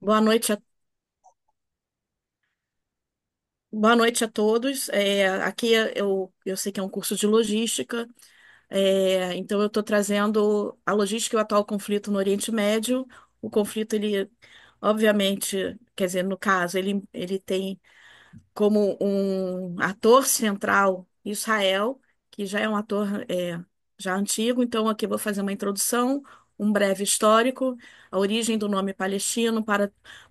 Boa noite boa noite a todos. Aqui eu sei que é um curso de logística, então eu estou trazendo a logística e o atual conflito no Oriente Médio. O conflito, ele, obviamente, quer dizer, no caso, ele tem como um ator central Israel, que já é um ator já antigo. Então aqui eu vou fazer uma introdução, um breve histórico, a origem do nome palestino,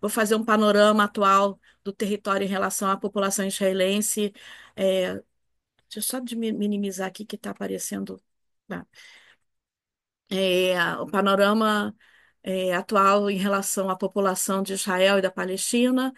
vou fazer um panorama atual do território em relação à população israelense. É, deixa eu só minimizar aqui que está aparecendo. Tá. O panorama atual em relação à população de Israel e da Palestina,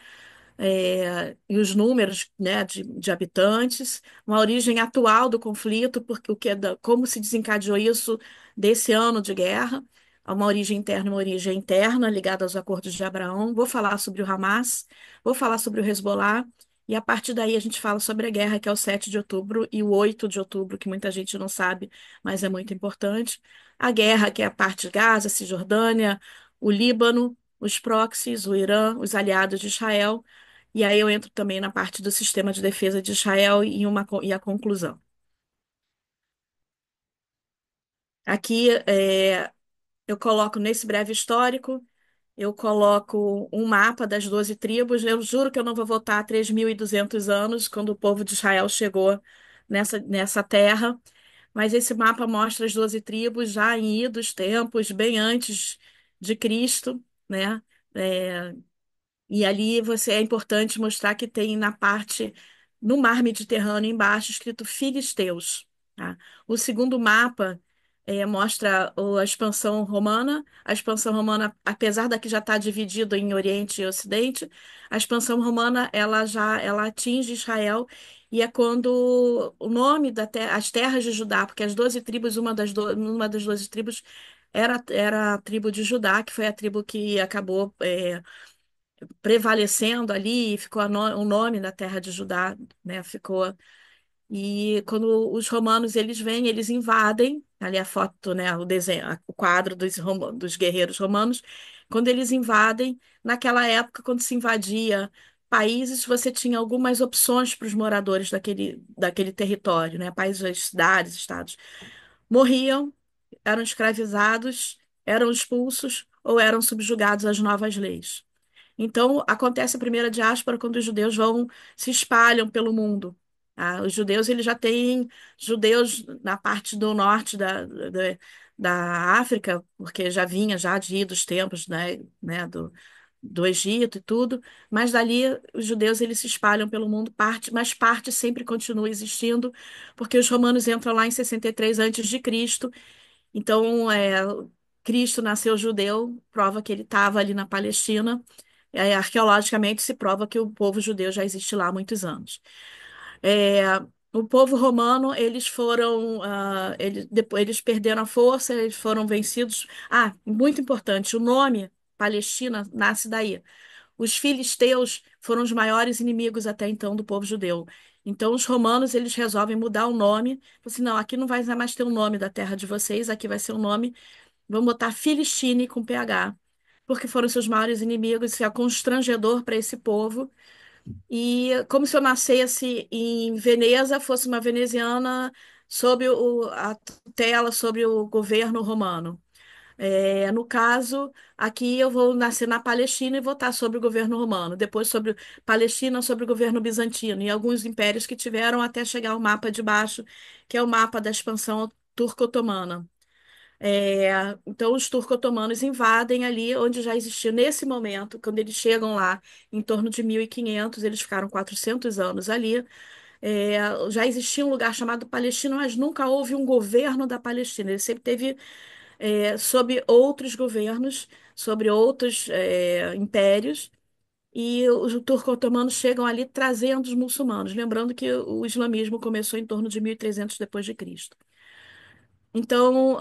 e os números, né, de habitantes, uma origem atual do conflito, porque como se desencadeou isso desse ano de guerra, há uma origem interna e uma origem interna ligada aos acordos de Abraão. Vou falar sobre o Hamas, vou falar sobre o Hezbollah, e a partir daí a gente fala sobre a guerra, que é o 7 de outubro, e o 8 de outubro, que muita gente não sabe, mas é muito importante. A guerra, que é a parte de Gaza, Cisjordânia, o Líbano, os proxies, o Irã, os aliados de Israel. E aí eu entro também na parte do sistema de defesa de Israel e a conclusão. Aqui eu coloco nesse breve histórico, eu coloco um mapa das 12 tribos. Eu juro que eu não vou voltar a 3.200 anos, quando o povo de Israel chegou nessa terra, mas esse mapa mostra as 12 tribos já em idos tempos, bem antes de Cristo, né? É, E ali é importante mostrar que tem na parte, no mar Mediterrâneo, embaixo, escrito Filisteus. Tá? O segundo mapa mostra a expansão romana. A expansão romana, apesar daqui já estar dividido em Oriente e Ocidente, a expansão romana ela atinge Israel, e é quando o nome as terras de Judá, porque as 12 tribos, uma das 12 tribos era a tribo de Judá, que foi a tribo que acabou prevalecendo ali, e ficou o nome da terra de Judá, né? Ficou. E quando os romanos eles vêm, eles invadem, ali a foto, né, o desenho, o quadro dos guerreiros romanos, quando eles invadem, naquela época, quando se invadia países, você tinha algumas opções para os moradores daquele território, né? Países, cidades, estados. Morriam, eram escravizados, eram expulsos ou eram subjugados às novas leis. Então, acontece a primeira diáspora quando os judeus se espalham pelo mundo. Tá? Os judeus, eles já têm judeus na parte do norte da África, porque já vinha já dos tempos, né, do Egito e tudo, mas dali os judeus eles se espalham pelo mundo, mas parte sempre continua existindo, porque os romanos entram lá em 63 antes de Cristo. Então, Cristo nasceu judeu, prova que ele estava ali na Palestina. Arqueologicamente se prova que o povo judeu já existe lá há muitos anos. É, o povo romano, eles foram, depois eles perderam a força, eles foram vencidos. Ah, muito importante, o nome Palestina nasce daí. Os filisteus foram os maiores inimigos até então do povo judeu. Então, os romanos, eles resolvem mudar o nome. Falam assim, não, aqui não vai mais ter o nome da terra de vocês, aqui vai ser o nome, vamos botar Filistine com PH, porque foram seus maiores inimigos, isso é constrangedor para esse povo. E como se eu nascesse em Veneza, fosse uma veneziana sob a tutela, sobre o governo romano. No caso, aqui eu vou nascer na Palestina e vou estar sobre o governo romano, depois sobre Palestina, sobre o governo bizantino, e alguns impérios que tiveram até chegar ao mapa de baixo, que é o mapa da expansão turco-otomana. Então, os turco-otomanos invadem ali onde já existia nesse momento, quando eles chegam lá, em torno de 1500, eles ficaram 400 anos ali. Já existia um lugar chamado Palestina, mas nunca houve um governo da Palestina. Ele sempre teve sob outros governos, sobre outros impérios, e os turco-otomanos chegam ali trazendo os muçulmanos. Lembrando que o islamismo começou em torno de 1300 depois de Cristo. Então,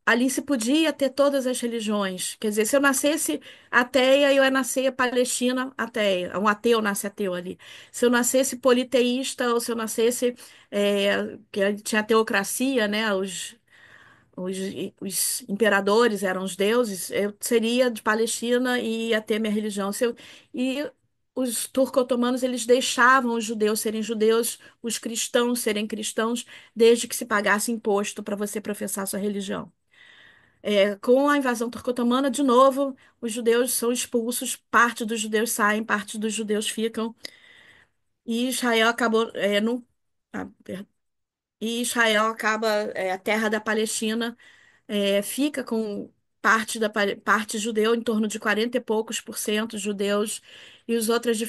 ali se podia ter todas as religiões. Quer dizer, se eu nascesse ateia, eu ia nascer palestina ateia. Um ateu nasce ateu ali. Se eu nascesse politeísta, ou se eu nascesse, que tinha teocracia, né? os, os imperadores eram os deuses, eu seria de Palestina e ia ter minha religião. E os turco-otomanos, eles deixavam os judeus serem judeus, os cristãos serem cristãos, desde que se pagasse imposto para você professar sua religião. Com a invasão turco-otomana, de novo, os judeus são expulsos, parte dos judeus saem, parte dos judeus ficam, e Israel acabou, ah, e Israel acaba, a terra da Palestina fica com parte judeu, em torno de 40 e poucos por cento judeus, e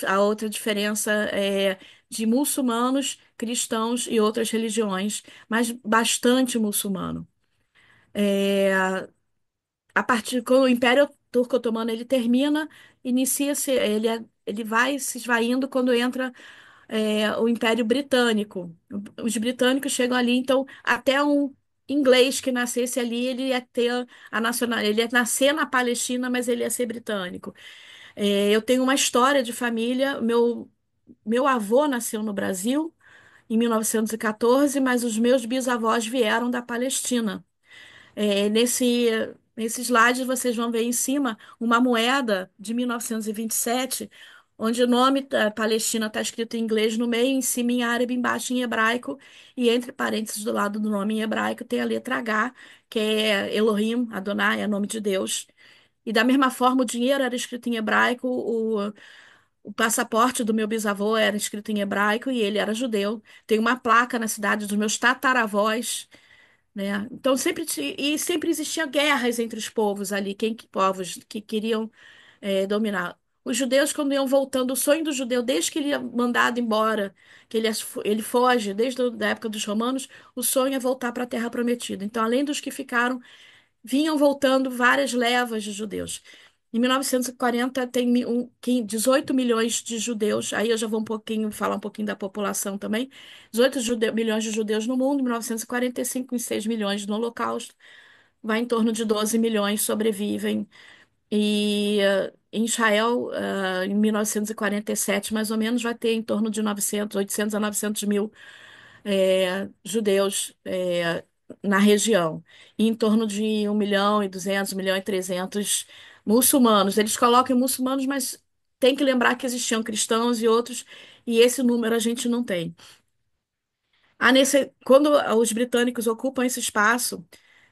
a outra diferença é de muçulmanos, cristãos e outras religiões, mas bastante muçulmano. A partir quando o Império Turco-Otomano ele termina, inicia-se, ele vai se esvaindo quando entra o Império Britânico. Os britânicos chegam ali, então até um inglês que nascesse ali, ele ia ter ele ia nascer na Palestina, mas ele ia ser britânico. Eu tenho uma história de família. Meu avô nasceu no Brasil em 1914, mas os meus bisavós vieram da Palestina. Nesse slide vocês vão ver em cima uma moeda de 1927, onde o nome da Palestina está escrito em inglês no meio, em cima em árabe, embaixo em hebraico, e entre parênteses do lado do nome em hebraico tem a letra H, que é Elohim, Adonai, é nome de Deus. E da mesma forma, o dinheiro era escrito em hebraico, o passaporte do meu bisavô era escrito em hebraico e ele era judeu. Tem uma placa na cidade dos meus tataravós, né? Então sempre existia guerras entre os povos ali, povos que queriam dominar. Os judeus, quando iam voltando, o sonho do judeu, desde que ele é mandado embora, que ele foge, desde a da época dos romanos, o sonho é voltar para a Terra Prometida. Então, além dos que ficaram, vinham voltando várias levas de judeus. Em 1940, tem 18 milhões de judeus. Aí eu já vou falar um pouquinho da população também. 18 milhões de judeus no mundo. Em 1945, em 6 milhões no Holocausto. Vai em torno de 12 milhões sobrevivem. E em Israel, em 1947, mais ou menos, vai ter em torno de 800 a 900 mil judeus na região, e em torno de 1 milhão e 200, 1 milhão e 300 muçulmanos. Eles colocam muçulmanos, mas tem que lembrar que existiam cristãos e outros, e esse número a gente não tem. Quando os britânicos ocupam esse espaço,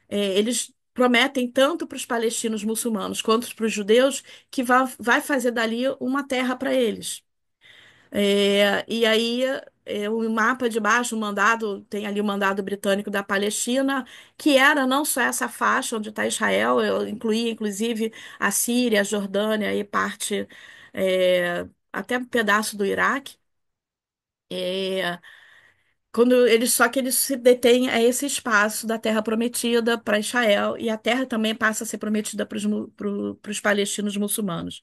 eles prometem tanto para os palestinos muçulmanos quanto para os judeus que vai fazer dali uma terra para eles. E aí, o mapa de baixo, tem ali o mandado britânico da Palestina, que era não só essa faixa onde está Israel, eu incluía inclusive a Síria, a Jordânia e parte, até um pedaço do Iraque. É, só que eles se detêm a esse espaço da Terra Prometida para Israel, e a terra também passa a ser prometida para os palestinos muçulmanos.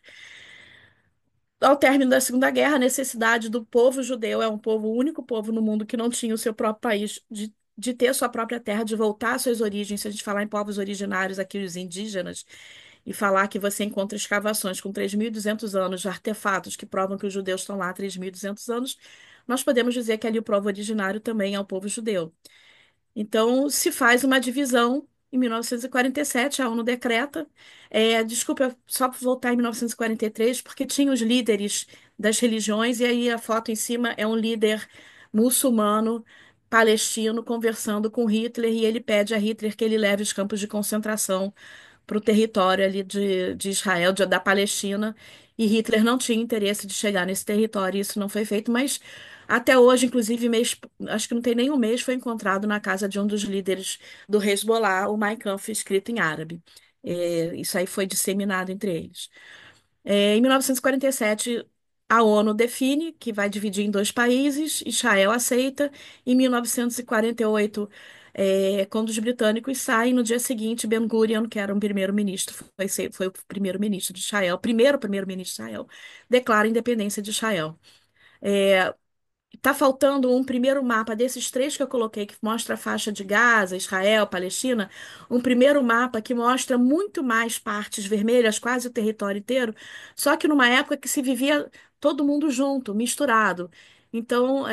Ao término da Segunda Guerra, a necessidade do povo judeu, é um povo, o único povo no mundo que não tinha o seu próprio país, de ter sua própria terra, de voltar às suas origens. Se a gente falar em povos originários, aqui os indígenas, e falar que você encontra escavações com 3.200 anos de artefatos que provam que os judeus estão lá há 3.200 anos, nós podemos dizer que ali o povo originário também é o povo judeu. Então, se faz uma divisão em 1947, a ONU decreta. Desculpa, só voltar em 1943, porque tinha os líderes das religiões, e aí a foto em cima é um líder muçulmano palestino conversando com Hitler, e ele pede a Hitler que ele leve os campos de concentração para o território ali de Israel, da Palestina, e Hitler não tinha interesse de chegar nesse território, e isso não foi feito, mas até hoje, inclusive, acho que não tem nem um mês, foi encontrado na casa de um dos líderes do Hezbollah, o Mein Kampf escrito em árabe. Isso aí foi disseminado entre eles. Em 1947, a ONU define que vai dividir em dois países, Israel aceita. Em 1948, quando os britânicos saem, no dia seguinte, Ben-Gurion, que era um primeiro-ministro, foi o primeiro-ministro de Israel, primeiro primeiro-ministro de Israel, declara a independência de Israel. Tá faltando um primeiro mapa desses três que eu coloquei, que mostra a faixa de Gaza, Israel, Palestina, um primeiro mapa que mostra muito mais partes vermelhas, quase o território inteiro, só que numa época que se vivia todo mundo junto, misturado. Então,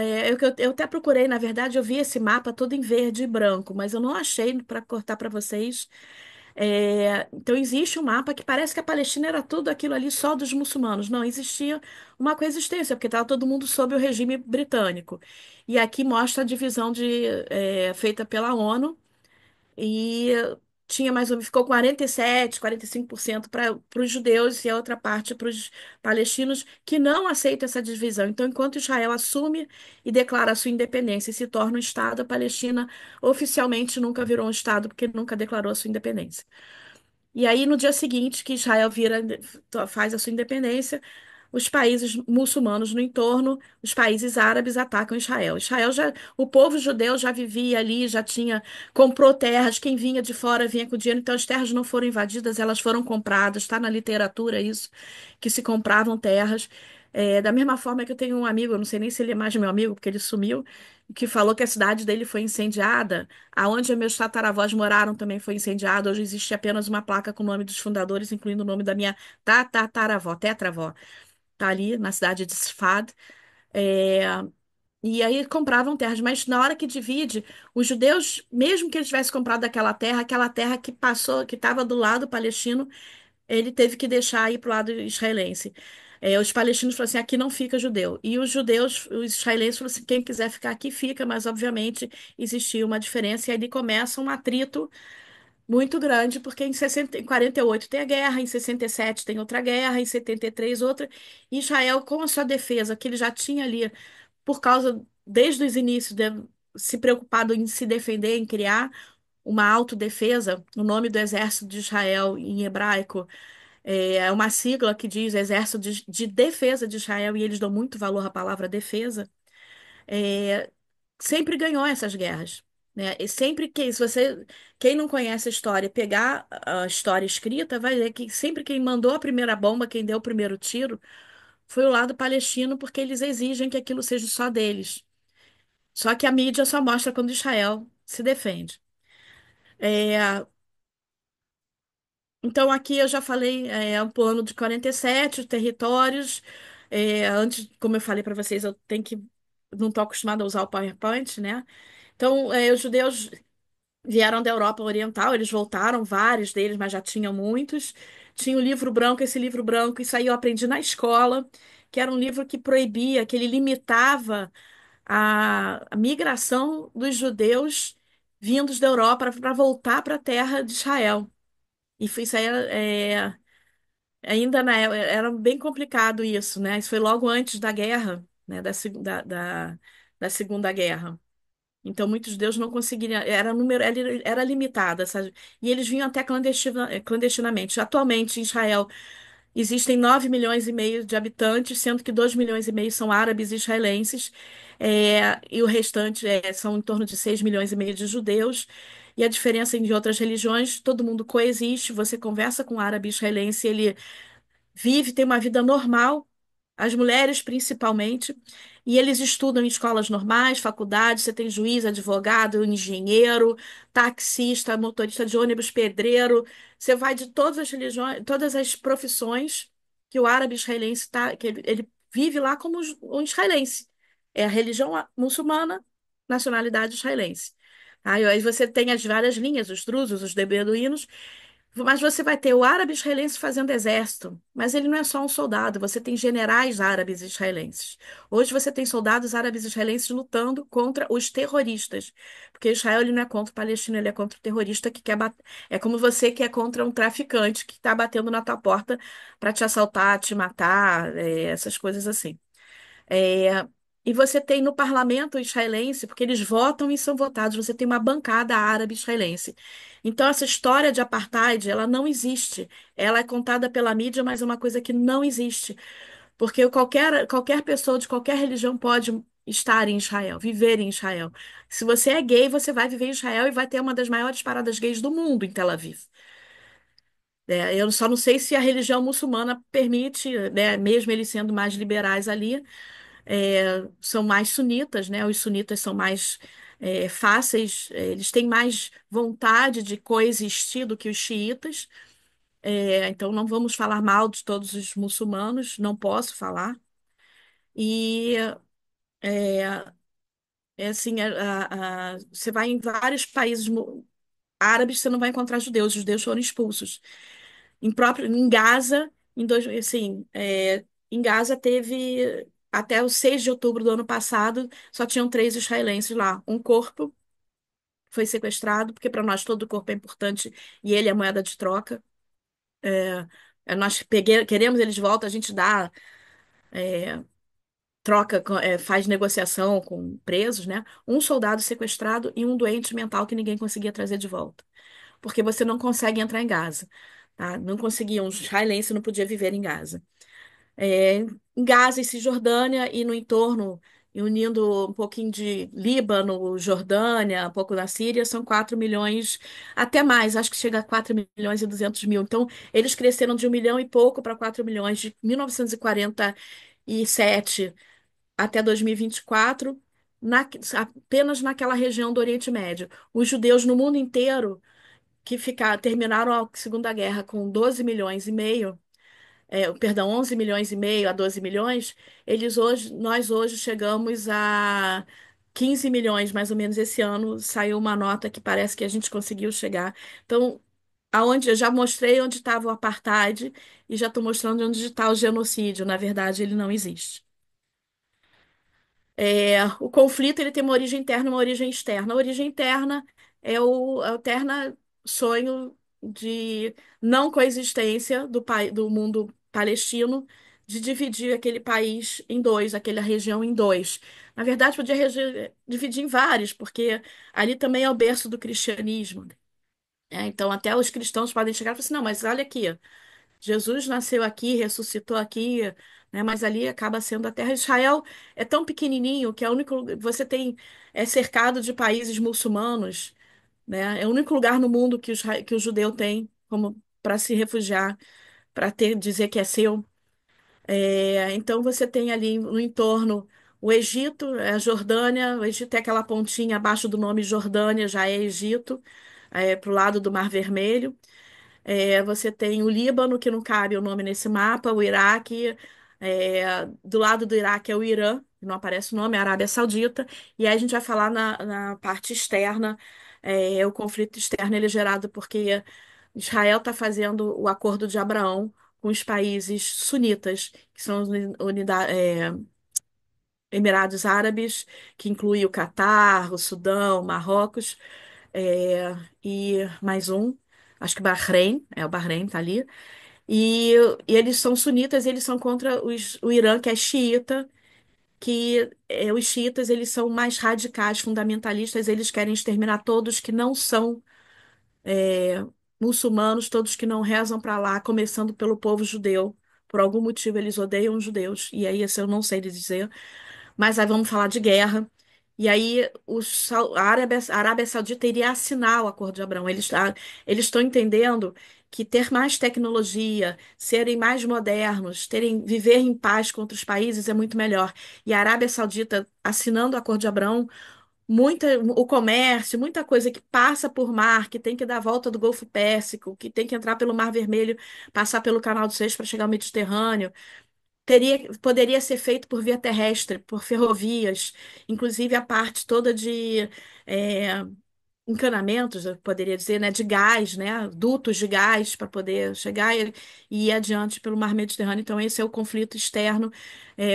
eu até procurei, na verdade, eu vi esse mapa todo em verde e branco, mas eu não achei para cortar para vocês. Então, existe um mapa que parece que a Palestina era tudo aquilo ali só dos muçulmanos. Não, existia uma coexistência, porque estava todo mundo sob o regime britânico. E aqui mostra a divisão feita pela ONU. E tinha mais ou menos, ficou 47, 45% para os judeus e a outra parte para os palestinos que não aceitam essa divisão. Então, enquanto Israel assume e declara a sua independência e se torna um Estado, a Palestina oficialmente nunca virou um Estado porque nunca declarou a sua independência. E aí, no dia seguinte que Israel faz a sua independência, os países muçulmanos no entorno, os países árabes atacam Israel. O povo judeu já vivia ali, comprou terras, quem vinha de fora vinha com dinheiro, então as terras não foram invadidas, elas foram compradas, está na literatura isso, que se compravam terras. Da mesma forma que eu tenho um amigo, eu não sei nem se ele é mais meu amigo, porque ele sumiu, que falou que a cidade dele foi incendiada. Aonde meus tataravós moraram também foi incendiado. Hoje existe apenas uma placa com o nome dos fundadores, incluindo o nome da minha tataravó, tetravó. Tá ali na cidade de Sfad. É, E aí compravam terras, mas na hora que divide, os judeus, mesmo que eles tivessem comprado aquela terra que passou, que estava do lado palestino, ele teve que deixar ir para o lado israelense. Os palestinos falaram assim: aqui não fica judeu. E os judeus, os israelenses falaram assim: quem quiser ficar aqui fica, mas obviamente existia uma diferença, e aí começa um atrito muito grande, porque em 48 tem a guerra, em 67 tem outra guerra, em 73 outra. E Israel, com a sua defesa, que ele já tinha ali, por causa, desde os inícios, se preocupado em se defender, em criar uma autodefesa, o nome do exército de Israel em hebraico é uma sigla que diz Exército de Defesa de Israel, e eles dão muito valor à palavra defesa. é, Sempre ganhou essas guerras, né? E sempre que, se você, quem não conhece a história, pegar a história escrita, vai ver que sempre quem mandou a primeira bomba, quem deu o primeiro tiro, foi o lado palestino, porque eles exigem que aquilo seja só deles. Só que a mídia só mostra quando Israel se defende. É, Então, aqui eu já falei, um plano de 47 territórios. Antes, como eu falei para vocês, eu tenho que. Não estou acostumada a usar o PowerPoint, né? Então, os judeus vieram da Europa Oriental, eles voltaram, vários deles, mas já tinham muitos. Tinha o livro branco, esse livro branco, isso aí eu aprendi na escola, que era um livro que proibia, que ele limitava a migração dos judeus vindos da Europa para voltar para a terra de Israel. Isso aí ainda era bem complicado isso, né? Isso foi logo antes da guerra, né? Da Segunda Guerra. Então, muitos judeus não conseguiriam, era limitada, sabe? E eles vinham até clandestinamente. Atualmente, em Israel, existem 9 milhões e meio de habitantes, sendo que 2 milhões e meio são árabes e israelenses, e o restante são em torno de 6 milhões e meio de judeus. E a diferença em outras religiões, todo mundo coexiste. Você conversa com um árabe israelense, ele vive, tem uma vida normal, as mulheres principalmente, e eles estudam em escolas normais, faculdades, você tem juiz, advogado, engenheiro, taxista, motorista de ônibus, pedreiro, você vai de todas as religiões, todas as profissões que o árabe israelense que ele vive lá como um israelense. É a religião muçulmana, nacionalidade israelense. Aí você tem as várias linhas, os drusos, os beduínos, mas você vai ter o árabe israelense fazendo exército, mas ele não é só um soldado, você tem generais árabes israelenses. Hoje você tem soldados árabes israelenses lutando contra os terroristas, porque Israel ele não é contra o palestino, ele é contra o terrorista que quer bater. É como você que é contra um traficante que está batendo na tua porta para te assaltar, te matar, essas coisas assim. É, E você tem no parlamento israelense, porque eles votam e são votados, você tem uma bancada árabe israelense. Então, essa história de apartheid, ela não existe. Ela é contada pela mídia, mas é uma coisa que não existe. Porque qualquer pessoa de qualquer religião pode estar em Israel, viver em Israel. Se você é gay, você vai viver em Israel e vai ter uma das maiores paradas gays do mundo em Tel Aviv. Eu só não sei se a religião muçulmana permite, né, mesmo eles sendo mais liberais ali, são mais sunitas, né? Os sunitas são mais fáceis, eles têm mais vontade de coexistir do que os xiitas. Então, não vamos falar mal de todos os muçulmanos, não posso falar. E É, é assim, você vai em vários países árabes, você não vai encontrar judeus. Os judeus foram expulsos. Em Gaza, em Gaza teve até o 6 de outubro do ano passado, só tinham 3 israelenses lá. Um corpo foi sequestrado, porque para nós todo corpo é importante e ele é moeda de troca. Nós queremos eles de volta, a gente dá, troca, faz negociação com presos, né? Um soldado sequestrado e um doente mental que ninguém conseguia trazer de volta, porque você não consegue entrar em Gaza. Tá? Não conseguia, um israelense não podia viver em Gaza. Em Gaza e Cisjordânia e no entorno, e unindo um pouquinho de Líbano, Jordânia, um pouco da Síria, são 4 milhões, até mais, acho que chega a 4 milhões e 200 mil. Então, eles cresceram de 1 milhão e pouco para 4 milhões, de 1947 até 2024, apenas naquela região do Oriente Médio. Os judeus no mundo inteiro, terminaram a Segunda Guerra com 12 milhões e meio, perdão, 11 milhões e meio a 12 milhões, nós hoje chegamos a 15 milhões, mais ou menos esse ano, saiu uma nota que parece que a gente conseguiu chegar. Então, aonde eu já mostrei onde estava o apartheid e já estou mostrando onde está o genocídio. Na verdade, ele não existe. O conflito ele tem uma origem interna e uma origem externa. A origem interna é o eterno sonho de não coexistência do mundo palestino, de dividir aquele país em dois, aquela região em dois. Na verdade, podia dividir em vários, porque ali também é o berço do cristianismo. Então, até os cristãos podem chegar e falar assim: não, mas olha aqui. Jesus nasceu aqui, ressuscitou aqui, né? Mas ali acaba sendo a terra de Israel. É tão pequenininho que é o único é cercado de países muçulmanos, né? É o único lugar no mundo que o judeu tem como para se refugiar, para ter dizer que é seu. Então você tem ali no entorno o Egito, a Jordânia. O Egito é aquela pontinha abaixo do nome Jordânia, já é Egito, para o lado do Mar Vermelho. Você tem o Líbano, que não cabe o nome nesse mapa, o Iraque, do lado do Iraque é o Irã, que não aparece o nome, a Arábia Saudita, e aí a gente vai falar na parte externa, o conflito externo ele é gerado porque Israel está fazendo o Acordo de Abraão com os países sunitas, que são os Emirados Árabes, que inclui o Catar, o Sudão, Marrocos, é, e mais um, acho que Bahrein, o Bahrein tá ali. E, e eles são sunitas, eles são contra o Irã, que é xiita, os xiitas eles são mais radicais, fundamentalistas, eles querem exterminar todos que não são muçulmanos, todos que não rezam para lá, começando pelo povo judeu. Por algum motivo eles odeiam os judeus, e aí esse eu não sei dizer. Mas aí vamos falar de guerra. E aí a Arábia Saudita iria assinar o Acordo de Abraão. Eles estão entendendo que ter mais tecnologia, serem mais modernos, viver em paz com outros países é muito melhor. E a Arábia Saudita, assinando o Acordo de Abraão, o comércio, muita coisa que passa por mar, que tem que dar a volta do Golfo Pérsico, que tem que entrar pelo Mar Vermelho, passar pelo Canal de Suez para chegar ao Mediterrâneo, poderia ser feito por via terrestre, por ferrovias, inclusive a parte toda de é, encanamentos, eu poderia dizer, né, de gás, né, dutos de gás para poder chegar e ir adiante pelo Mar Mediterrâneo. Então, esse é o conflito externo.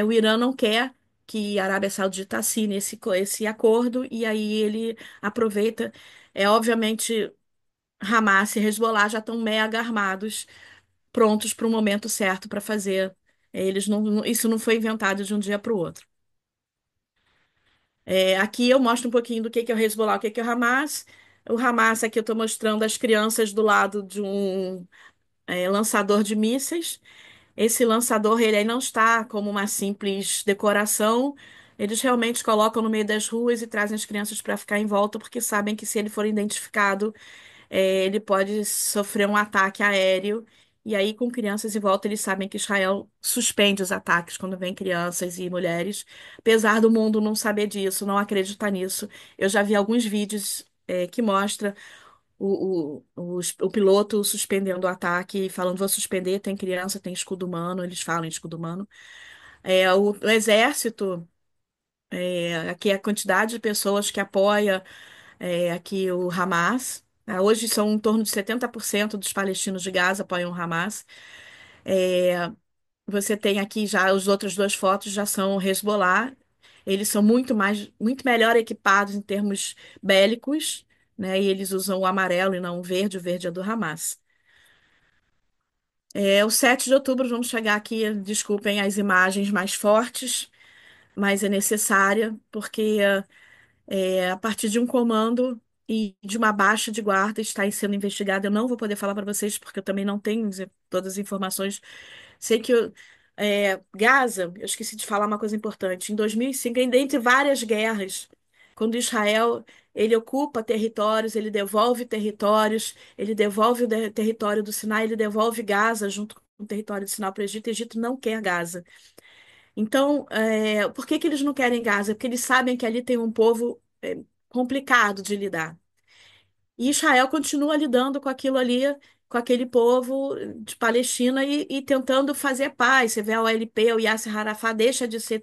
O Irã não quer que a Arábia Saudita assine esse acordo, e aí ele aproveita. Obviamente, Hamas e Hezbollah já estão mega armados, prontos para o momento certo para fazer. Isso não foi inventado de um dia para o outro. Aqui eu mostro um pouquinho do que é o Hezbollah, o que é o Hamas. O Hamas, aqui eu estou mostrando as crianças do lado de um lançador de mísseis. Esse lançador, ele aí não está como uma simples decoração. Eles realmente colocam no meio das ruas e trazem as crianças para ficar em volta, porque sabem que se ele for identificado, ele pode sofrer um ataque aéreo. E aí, com crianças em volta, eles sabem que Israel suspende os ataques quando vem crianças e mulheres. Apesar do mundo não saber disso, não acreditar nisso. Eu já vi alguns vídeos, que mostra o piloto suspendendo o ataque, falando: vou suspender, tem criança, tem escudo humano. Eles falam em escudo humano. O exército. Aqui é a quantidade de pessoas que apoia aqui o Hamas. Hoje são em torno de 70% dos palestinos de Gaza apoiam o Hamas. É, Você tem aqui já as outras duas fotos já são o Hezbollah. Eles são muito melhor equipados em termos bélicos, né? E eles usam o amarelo e não o verde é do Hamas. O 7 de outubro, vamos chegar aqui, desculpem as imagens mais fortes, mas é necessária, porque a partir de um comando e de uma baixa de guarda está sendo investigada. Eu não vou poder falar para vocês, porque eu também não tenho todas as informações. Sei que Gaza, eu esqueci de falar uma coisa importante. Em 2005, dentre várias guerras, quando Israel ele ocupa territórios, ele devolve territórios, ele devolve o território do Sinai, ele devolve Gaza junto com o território do Sinai para o Egito. O Egito não quer Gaza. Então, por que que eles não querem Gaza? Porque eles sabem que ali tem um povo complicado de lidar. E Israel continua lidando com aquilo ali, com aquele povo de Palestina e tentando fazer paz. Você vê a OLP, o Yasser Arafat deixa de ser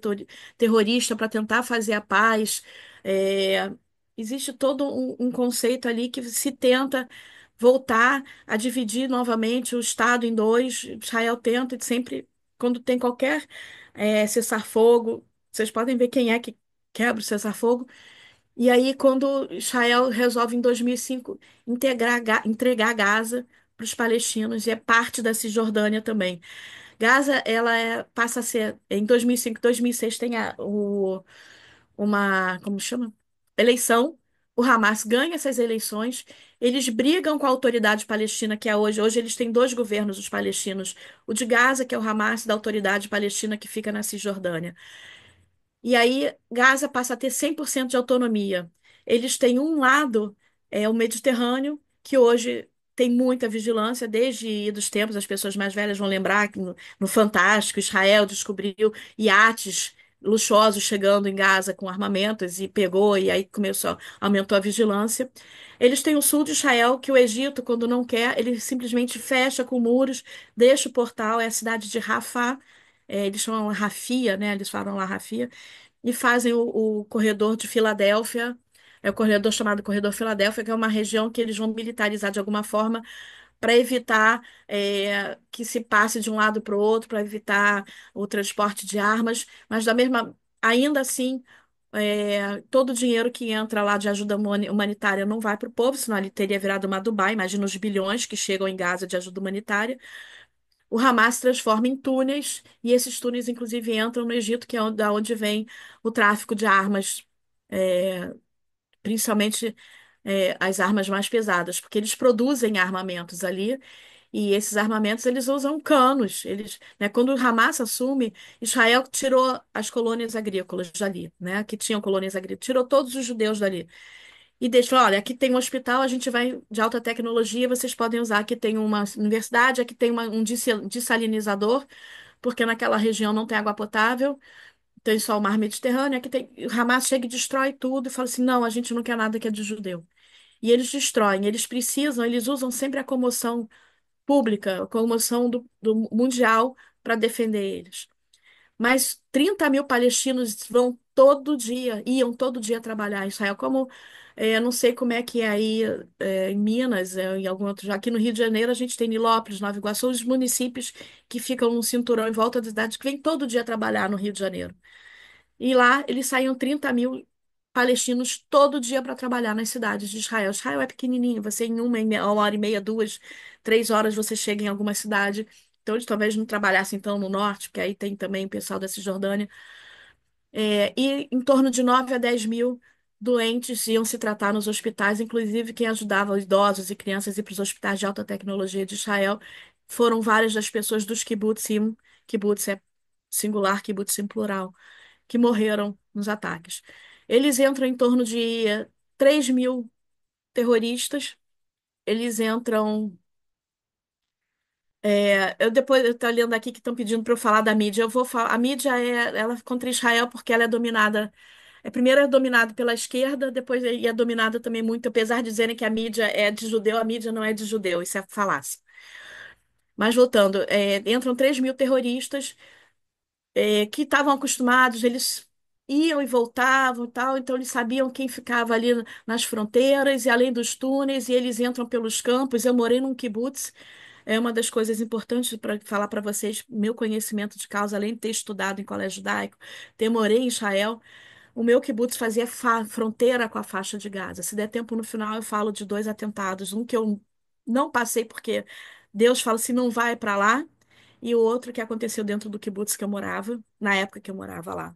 terrorista para tentar fazer a paz. É, Existe todo um conceito ali que se tenta voltar a dividir novamente o Estado em dois. Israel tenta e sempre, quando tem qualquer cessar-fogo, vocês podem ver quem é que quebra o cessar-fogo. E aí, quando Israel resolve, em 2005, entregar Gaza para os palestinos, e é parte da Cisjordânia também. Gaza, passa a ser, em 2005, 2006, tem uma, como chama? Eleição. O Hamas ganha essas eleições, eles brigam com a autoridade palestina, que é hoje. Hoje eles têm dois governos, os palestinos. O de Gaza, que é o Hamas, da autoridade palestina que fica na Cisjordânia. E aí, Gaza passa a ter 100% de autonomia. Eles têm um lado, o Mediterrâneo, que hoje tem muita vigilância, desde dos tempos, as pessoas mais velhas vão lembrar que no Fantástico, Israel descobriu iates luxuosos chegando em Gaza com armamentos e pegou, e aí aumentou a vigilância. Eles têm o sul de Israel, que o Egito, quando não quer, ele simplesmente fecha com muros, deixa o portal, é a cidade de Rafah, eles chamam Rafia, né? Eles falam lá Rafia, e fazem o corredor de Filadélfia, é o corredor chamado Corredor Filadélfia, que é uma região que eles vão militarizar de alguma forma para evitar que se passe de um lado para o outro, para evitar o transporte de armas, mas ainda assim, todo o dinheiro que entra lá de ajuda humanitária não vai para o povo, senão ele teria virado uma Dubai. Imagina os bilhões que chegam em Gaza de ajuda humanitária. O Hamas transforma em túneis, e esses túneis, inclusive, entram no Egito, que é da onde vem o tráfico de armas, é, principalmente as armas mais pesadas, porque eles produzem armamentos ali, e esses armamentos eles usam canos. Quando o Hamas assume, Israel tirou as colônias agrícolas dali, né, que tinham colônias agrícolas, tirou todos os judeus dali. E deixa, olha, aqui tem um hospital, a gente vai de alta tecnologia, vocês podem usar. Aqui tem uma universidade, aqui tem um dessalinizador, porque naquela região não tem água potável, tem só o mar Mediterrâneo. Aqui tem. O Hamas chega e destrói tudo e fala assim: não, a gente não quer nada que é de judeu. E eles destroem, eles usam sempre a comoção pública, a comoção do mundial para defender eles. Mas 30 mil palestinos iam todo dia trabalhar em Israel. Não sei como é que é aí em Minas, em algum outro. Aqui no Rio de Janeiro a gente tem Nilópolis, Nova Iguaçu, os municípios que ficam num cinturão em volta da cidade que vêm todo dia trabalhar no Rio de Janeiro. E lá eles saíam 30 mil palestinos todo dia para trabalhar nas cidades de Israel. Israel é pequenininho, você uma hora e meia, 2, 3 horas você chega em alguma cidade. Então eles talvez não trabalhassem então no norte, porque aí tem também o pessoal da Cisjordânia. E em torno de 9 a 10 mil doentes iam se tratar nos hospitais, inclusive quem ajudava os idosos e crianças a ir para os hospitais de alta tecnologia de Israel foram várias das pessoas dos kibbutzim, kibbutz é singular, kibbutzim plural, que morreram nos ataques. Eles entram em torno de 3 mil terroristas, eles entram. Eu depois eu estou lendo aqui que estão pedindo para eu falar da mídia. Eu vou falar. A mídia ela é contra Israel porque ela é dominada. Primeiro é dominada pela esquerda, depois é dominada também muito, apesar de dizerem que a mídia é de judeu, a mídia não é de judeu, isso é falácia. Mas voltando, entram 3 mil terroristas que estavam acostumados, eles iam e voltavam e tal, então eles sabiam quem ficava ali nas fronteiras e além dos túneis, e eles entram pelos campos. Eu morei num kibutz, é uma das coisas importantes para falar para vocês, meu conhecimento de causa, além de ter estudado em colégio judaico, ter morei em Israel. O meu kibutz fazia fronteira com a faixa de Gaza. Se der tempo no final, eu falo de dois atentados. Um que eu não passei porque Deus fala assim, não vai para lá. E o outro que aconteceu dentro do kibutz que eu morava, na época que eu morava lá.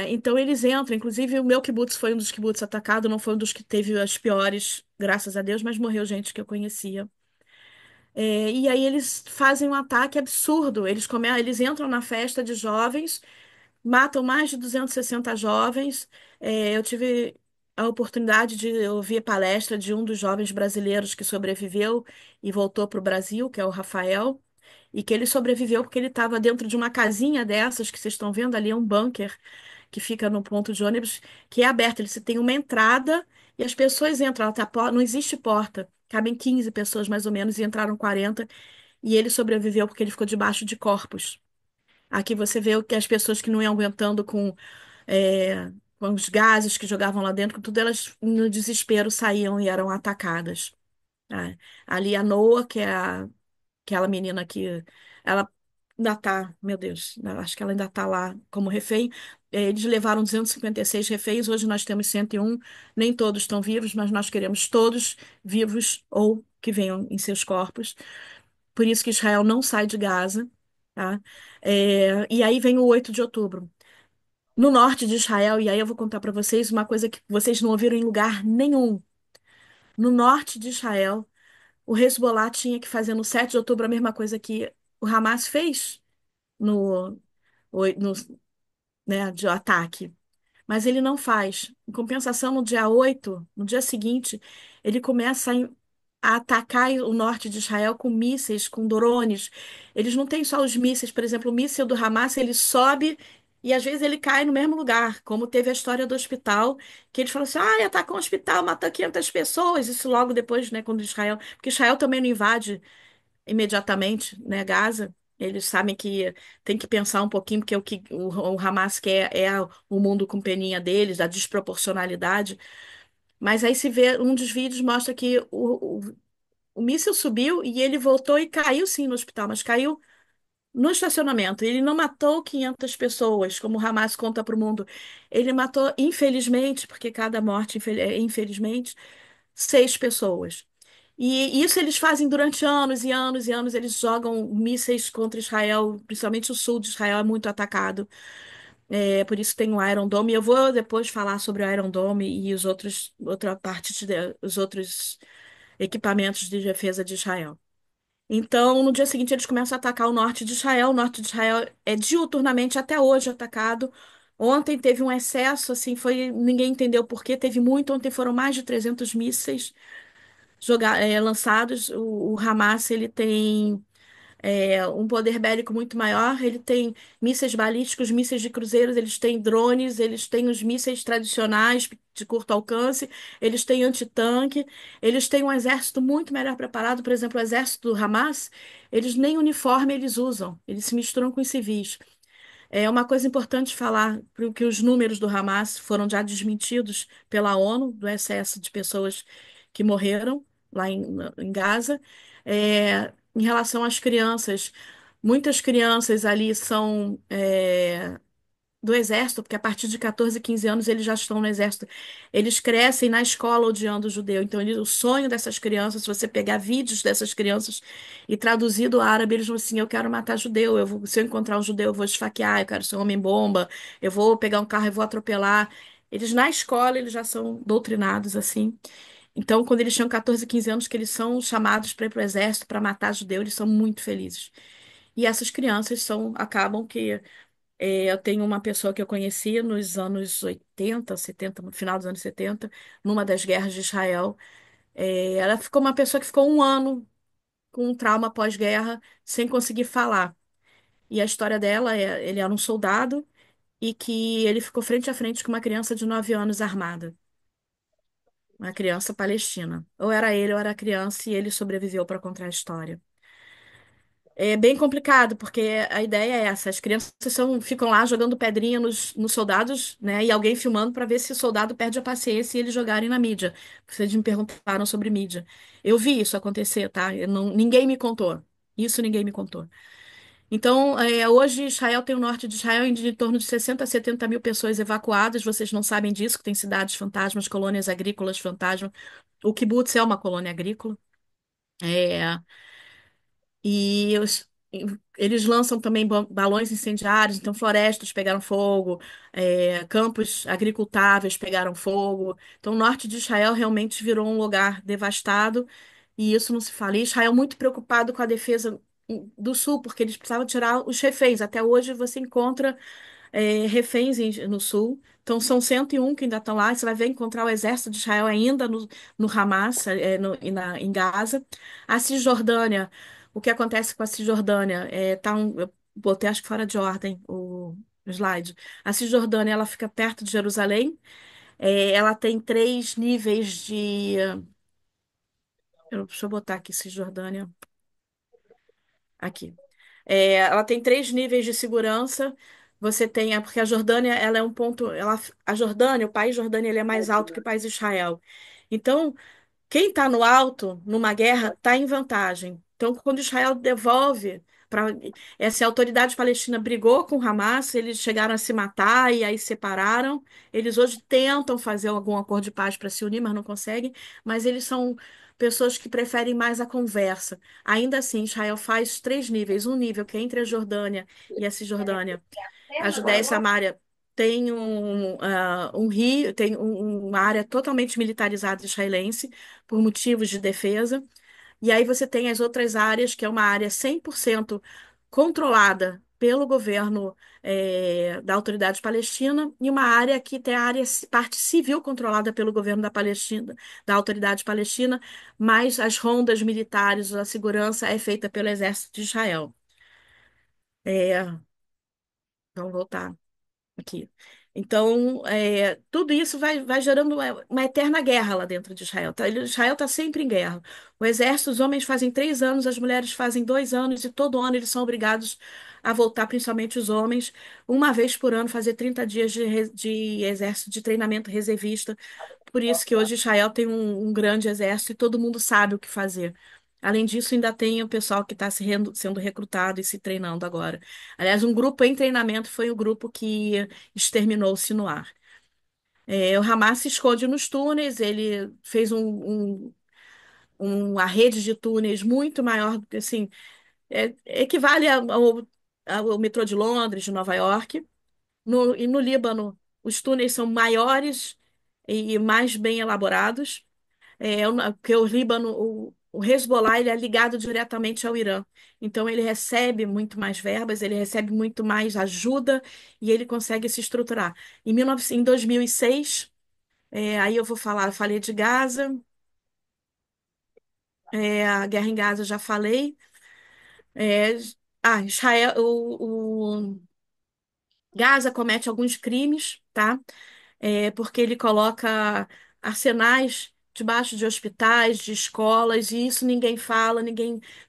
Então eles entram. Inclusive, o meu kibutz foi um dos kibutz atacado, não foi um dos que teve as piores, graças a Deus, mas morreu gente que eu conhecia. E aí eles fazem um ataque absurdo. Eles entram na festa de jovens, matam mais de 260 jovens. Eu tive a oportunidade de ouvir a palestra de um dos jovens brasileiros que sobreviveu e voltou para o Brasil, que é o Rafael, e que ele sobreviveu porque ele estava dentro de uma casinha dessas que vocês estão vendo ali, é um bunker que fica no ponto de ônibus, que é aberto. Ele tem uma entrada e as pessoas entram. Não existe porta. Cabem 15 pessoas mais ou menos e entraram 40. E ele sobreviveu porque ele ficou debaixo de corpos. Aqui você vê o que as pessoas que não iam aguentando com os gases que jogavam lá dentro, com tudo, elas no desespero saíam e eram atacadas. Tá? Ali a Noa, que é aquela menina que ela ainda tá, meu Deus, acho que ela ainda tá lá como refém. Eles levaram 256 reféns, hoje nós temos 101. Nem todos estão vivos, mas nós queremos todos vivos ou que venham em seus corpos. Por isso que Israel não sai de Gaza, tá? E aí vem o 8 de outubro. No norte de Israel, e aí eu vou contar para vocês uma coisa que vocês não ouviram em lugar nenhum. No norte de Israel, o Hezbollah tinha que fazer no 7 de outubro a mesma coisa que o Hamas fez no, no, né, de ataque. Mas ele não faz. Em compensação, no dia 8, no dia seguinte, ele começa a atacar o norte de Israel com mísseis, com drones. Eles não têm só os mísseis, por exemplo, o míssil do Hamas, ele sobe e às vezes ele cai no mesmo lugar, como teve a história do hospital, que eles falam assim, ah, atacou um hospital, matou 500 pessoas, isso logo depois, né, quando Israel, porque Israel também não invade imediatamente, né, Gaza. Eles sabem que tem que pensar um pouquinho, porque o Hamas quer o mundo com peninha deles, a desproporcionalidade. Mas aí se vê, um dos vídeos mostra que o míssil subiu e ele voltou e caiu sim no hospital, mas caiu no estacionamento. Ele não matou 500 pessoas, como o Hamas conta para o mundo. Ele matou, infelizmente, porque cada morte, infelizmente, 6 pessoas. E isso eles fazem durante anos e anos e anos. Eles jogam mísseis contra Israel, principalmente o sul de Israel é muito atacado. Por isso tem o Iron Dome. Eu vou depois falar sobre o Iron Dome e outra parte os outros equipamentos de defesa de Israel. Então, no dia seguinte, eles começam a atacar o norte de Israel. O norte de Israel é diuturnamente até hoje atacado. Ontem teve um excesso, assim, ninguém entendeu por quê. Teve muito. Ontem foram mais de 300 mísseis lançados. O Hamas, ele tem um poder bélico muito maior. Ele tem mísseis balísticos, mísseis de cruzeiros, eles têm drones, eles têm os mísseis tradicionais de curto alcance, eles têm antitanque, eles têm um exército muito melhor preparado. Por exemplo, o exército do Hamas, eles nem uniforme eles usam, eles se misturam com os civis. É uma coisa importante falar, porque os números do Hamas foram já desmentidos pela ONU, do excesso de pessoas que morreram lá em Gaza. Em relação às crianças, muitas crianças ali são do exército, porque a partir de 14, 15 anos eles já estão no exército. Eles crescem na escola odiando o judeu. Então, o sonho dessas crianças, se você pegar vídeos dessas crianças e traduzir do árabe, eles vão assim: eu quero matar judeu, se eu encontrar um judeu, eu vou esfaquear, eu quero ser um homem-bomba, eu vou pegar um carro e vou atropelar. Eles, na escola, eles já são doutrinados assim. Então, quando eles tinham 14, 15 anos, que eles são chamados para ir para o exército para matar judeu, eles são muito felizes. E essas crianças acabam que eu tenho uma pessoa que eu conheci nos anos 80, 70, no final dos anos 70, numa das guerras de Israel. Ela ficou uma pessoa que ficou um ano com um trauma pós-guerra, sem conseguir falar. E a história dela ele era um soldado e que ele ficou frente a frente com uma criança de 9 anos armada, uma criança palestina. Ou era ele ou era a criança e ele sobreviveu para contar a história. É bem complicado, porque a ideia é essa: as crianças ficam lá jogando pedrinha nos soldados, né? E alguém filmando para ver se o soldado perde a paciência e eles jogarem na mídia. Vocês me perguntaram sobre mídia. Eu vi isso acontecer, tá? Ninguém me contou. Isso ninguém me contou. Então, hoje Israel tem o norte de Israel em torno de 60 a 70 mil pessoas evacuadas. Vocês não sabem disso, que tem cidades fantasmas, colônias agrícolas fantasmas. O kibbutz é uma colônia agrícola. É, e eles lançam também balões incendiários, então florestas pegaram fogo, campos agricultáveis pegaram fogo. Então, o norte de Israel realmente virou um lugar devastado, e isso não se fala. E Israel muito preocupado com a defesa do sul, porque eles precisavam tirar os reféns. Até hoje você encontra reféns no sul. Então, são 101 que ainda estão lá. Você vai ver encontrar o exército de Israel ainda no Hamas, em Gaza. A Cisjordânia, o que acontece com a Cisjordânia? Eu botei, acho que fora de ordem o slide. A Cisjordânia, ela fica perto de Jerusalém. Ela tem 3 níveis de. Deixa eu botar aqui Cisjordânia. Aqui. Ela tem 3 níveis de segurança. Você tem, porque a Jordânia, ela é um ponto, a Jordânia, o país Jordânia, ele é mais alto que o país Israel. Então, quem está no alto, numa guerra, está em vantagem. Então, quando Israel devolve para essa autoridade palestina brigou com o Hamas, eles chegaram a se matar e aí separaram. Eles hoje tentam fazer algum acordo de paz para se unir, mas não conseguem. Mas eles são pessoas que preferem mais a conversa. Ainda assim, Israel faz 3 níveis. Um nível que é entre a Jordânia e a Cisjordânia. A Judéia e Samária tem um rio, tem uma área totalmente militarizada israelense por motivos de defesa. E aí você tem as outras áreas, que é uma área 100% controlada pelo governo da Autoridade Palestina, e uma área que tem a área, parte civil controlada pelo governo da Palestina, da Autoridade Palestina, mas as rondas militares, a segurança é feita pelo Exército de Israel. É, vamos voltar aqui. Então, tudo isso vai gerando uma eterna guerra lá dentro de Israel. Tá? Israel está sempre em guerra. O exército, os homens fazem 3 anos, as mulheres fazem 2 anos, e todo ano eles são obrigados a voltar, principalmente os homens, uma vez por ano, fazer 30 dias de exército de treinamento reservista. Por isso que hoje Israel tem um grande exército e todo mundo sabe o que fazer. Além disso, ainda tem o pessoal que está sendo recrutado e se treinando agora. Aliás, um grupo em treinamento foi o grupo que exterminou o Sinuar. O Hamas se esconde nos túneis, ele fez uma rede de túneis muito maior, assim, equivale ao metrô de Londres, de Nova York. E no Líbano, os túneis são maiores e mais bem elaborados. Porque o Líbano, o Hezbollah, ele é ligado diretamente ao Irã. Então, ele recebe muito mais verbas, ele recebe muito mais ajuda e ele consegue se estruturar. Em 2006, aí eu falei de Gaza, a guerra em Gaza eu já falei. É, Israel, Gaza comete alguns crimes, tá? Porque ele coloca arsenais debaixo de hospitais, de escolas, e isso ninguém fala,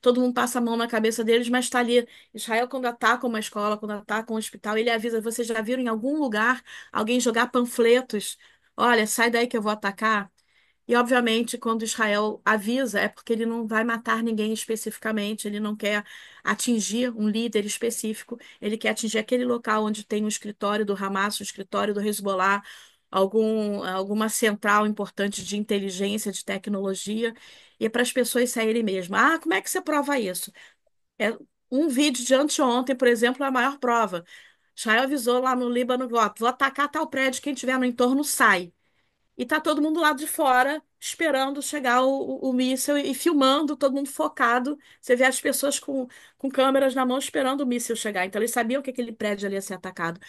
todo mundo passa a mão na cabeça deles, mas está ali. Israel, quando ataca uma escola, quando ataca um hospital, ele avisa: vocês já viram em algum lugar alguém jogar panfletos? Olha, sai daí que eu vou atacar. E, obviamente, quando Israel avisa, é porque ele não vai matar ninguém especificamente, ele não quer atingir um líder específico, ele quer atingir aquele local onde tem um escritório do Hamas, um escritório do Hezbollah, alguma central importante de inteligência, de tecnologia, e é para as pessoas saírem mesmo. Ah, como é que você prova isso? É, um vídeo de anteontem, por exemplo, é a maior prova. Israel avisou lá no Líbano: ó, vou atacar tal prédio, quem tiver no entorno sai. E tá todo mundo lá de fora esperando chegar o míssil e filmando, todo mundo focado. Você vê as pessoas com câmeras na mão esperando o míssil chegar. Então eles sabiam que aquele prédio ali ia ser atacado.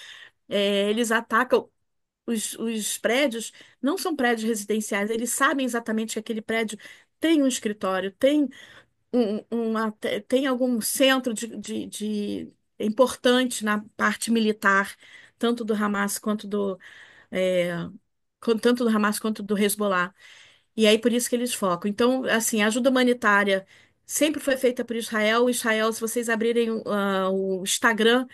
Eles atacam os prédios, não são prédios residenciais, eles sabem exatamente que aquele prédio tem um escritório, tem algum centro importante na parte militar, tanto do Hamas é, tanto do Hamas quanto do Hezbollah. E aí por isso que eles focam. Então, assim, ajuda humanitária. sempre foi feita por Israel. Israel, se vocês abrirem o Instagram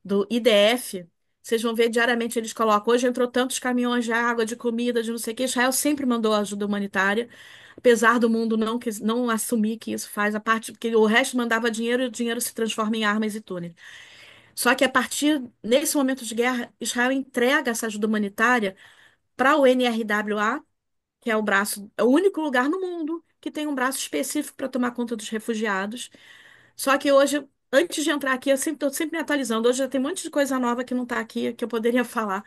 do IDF, vocês vão ver diariamente eles colocam. Hoje entrou tantos caminhões de água, de comida, de não sei o que. Israel sempre mandou ajuda humanitária, apesar do mundo não assumir que isso faz a parte, porque o resto mandava dinheiro e o dinheiro se transforma em armas e túneis. Só que a partir, nesse momento de guerra, Israel entrega essa ajuda humanitária para o NRWA, que é o braço, é o único lugar no mundo que tem um braço específico para tomar conta dos refugiados. Só que hoje, antes de entrar aqui, eu sempre estou sempre me atualizando. Hoje já tem um monte de coisa nova que não está aqui, que eu poderia falar.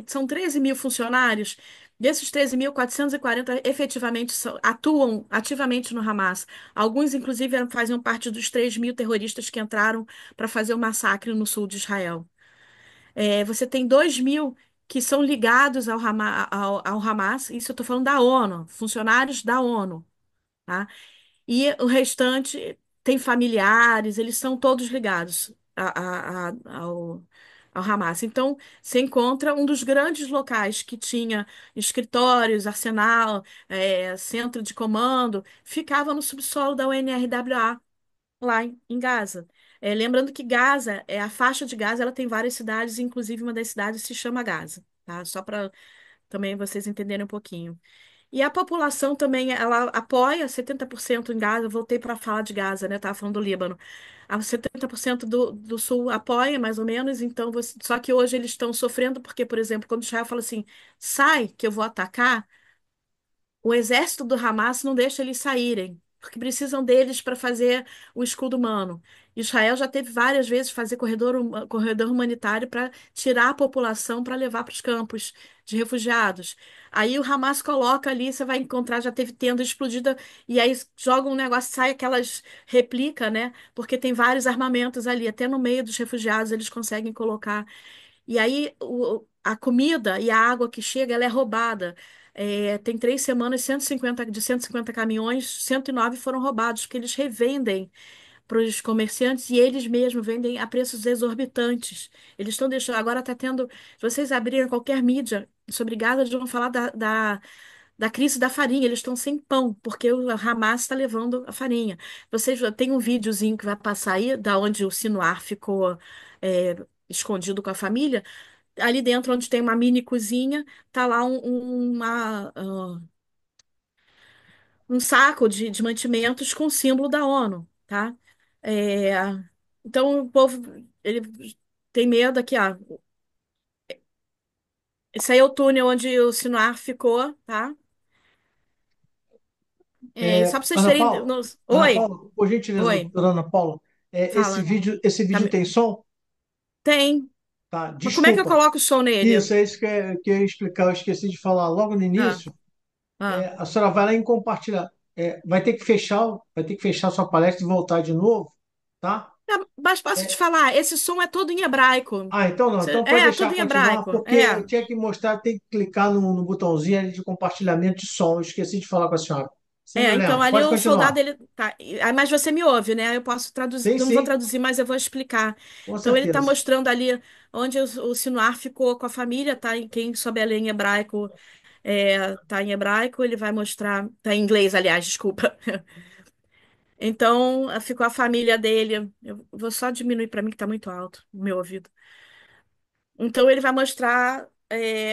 São 13 mil funcionários. Desses 13.000, 440 efetivamente atuam ativamente no Hamas. Alguns, inclusive, faziam parte dos 3 mil terroristas que entraram para fazer o massacre no sul de Israel. Você tem 2 mil que são ligados ao Hamas, isso eu estou falando da ONU, funcionários da ONU, tá? E o restante tem familiares, eles são todos ligados ao Hamas. Então, você encontra um dos grandes locais que tinha escritórios, arsenal, centro de comando, ficava no subsolo da UNRWA lá em Gaza. Lembrando que Gaza, a faixa de Gaza, ela tem várias cidades, inclusive uma das cidades se chama Gaza, tá? Só para também vocês entenderem um pouquinho. E a população também, ela apoia 70% em Gaza. Eu voltei para falar de Gaza, né? Estava falando do Líbano. 70% do sul apoia, mais ou menos. Então, só que hoje eles estão sofrendo porque, por exemplo, quando Israel fala assim, sai que eu vou atacar, o exército do Hamas não deixa eles saírem, porque precisam deles para fazer o escudo humano. Israel já teve várias vezes fazer corredor humanitário para tirar a população para levar para os campos de refugiados. Aí o Hamas coloca ali, você vai encontrar, já teve tenda explodida, e aí joga um negócio, sai aquelas réplica, né? Porque tem vários armamentos ali, até no meio dos refugiados eles conseguem colocar. E aí a comida e a água que chega, ela é roubada. Tem 3 semanas, 150 caminhões, 109 foram roubados, porque eles revendem para os comerciantes e eles mesmos vendem a preços exorbitantes. Eles estão deixando. Agora está tendo. Se vocês abrirem qualquer mídia sobre Gaza, eles vão falar da crise da farinha. Eles estão sem pão, porque o Hamas está levando a farinha. Vocês tem um videozinho que vai passar aí, da onde o Sinuar ficou. Escondido com a família, ali dentro onde tem uma mini cozinha, tá lá um saco de mantimentos com o símbolo da ONU, tá? É, então o povo ele tem medo aqui, ó. Esse aí é o túnel onde o Sinuar ficou, tá? Só para vocês Ana terem. Paula, Ana Oi, Paula, por gentileza, oi, doutora Ana Paula, fala. esse Tá vídeo tem som? Tem. Tá, Mas como é que eu desculpa. coloco o som nele? Isso, é isso que eu ia explicar. Eu esqueci de falar logo no Ah, início. ah. A senhora vai lá em compartilhar. Vai ter que fechar sua palestra e voltar de novo, tá? Mas posso te falar, esse som é todo em hebraico. Ah, então não. Então pode Tudo deixar em continuar, hebraico. porque eu tinha que mostrar, tem que clicar no botãozinho ali de compartilhamento de som. Eu esqueci de falar com a senhora. Sem Então problema. ali Pode o continuar. soldado ele tá. Mas você me ouve, né? Eu posso traduzir, Sim, eu não vou sim, traduzir, mas eu vou explicar. com Então ele está certeza. mostrando ali onde o Sinuar ficou com a família, tá? E quem souber ler em hebraico, tá em hebraico, ele vai mostrar, tá em inglês, aliás, desculpa. Então ficou a família dele. Eu vou só diminuir para mim que tá muito alto o meu ouvido. Então ele vai mostrar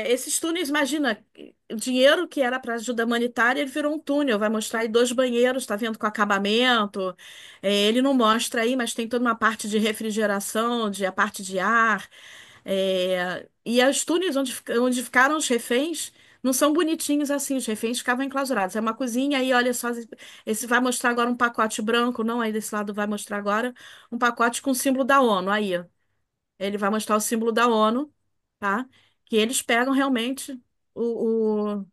esses túneis, imagina, o dinheiro que era para ajuda humanitária, ele virou um túnel, vai mostrar aí 2 banheiros, tá vendo, com acabamento. Ele não mostra aí, mas tem toda uma parte de refrigeração, a parte de ar. E os túneis onde ficaram os reféns não são bonitinhos assim, os reféns ficavam enclausurados. É uma cozinha aí, olha só, esse vai mostrar agora um pacote branco, não, aí desse lado vai mostrar agora um pacote com o símbolo da ONU, aí, ó. Ele vai mostrar o símbolo da ONU, tá? Que eles pegam realmente o...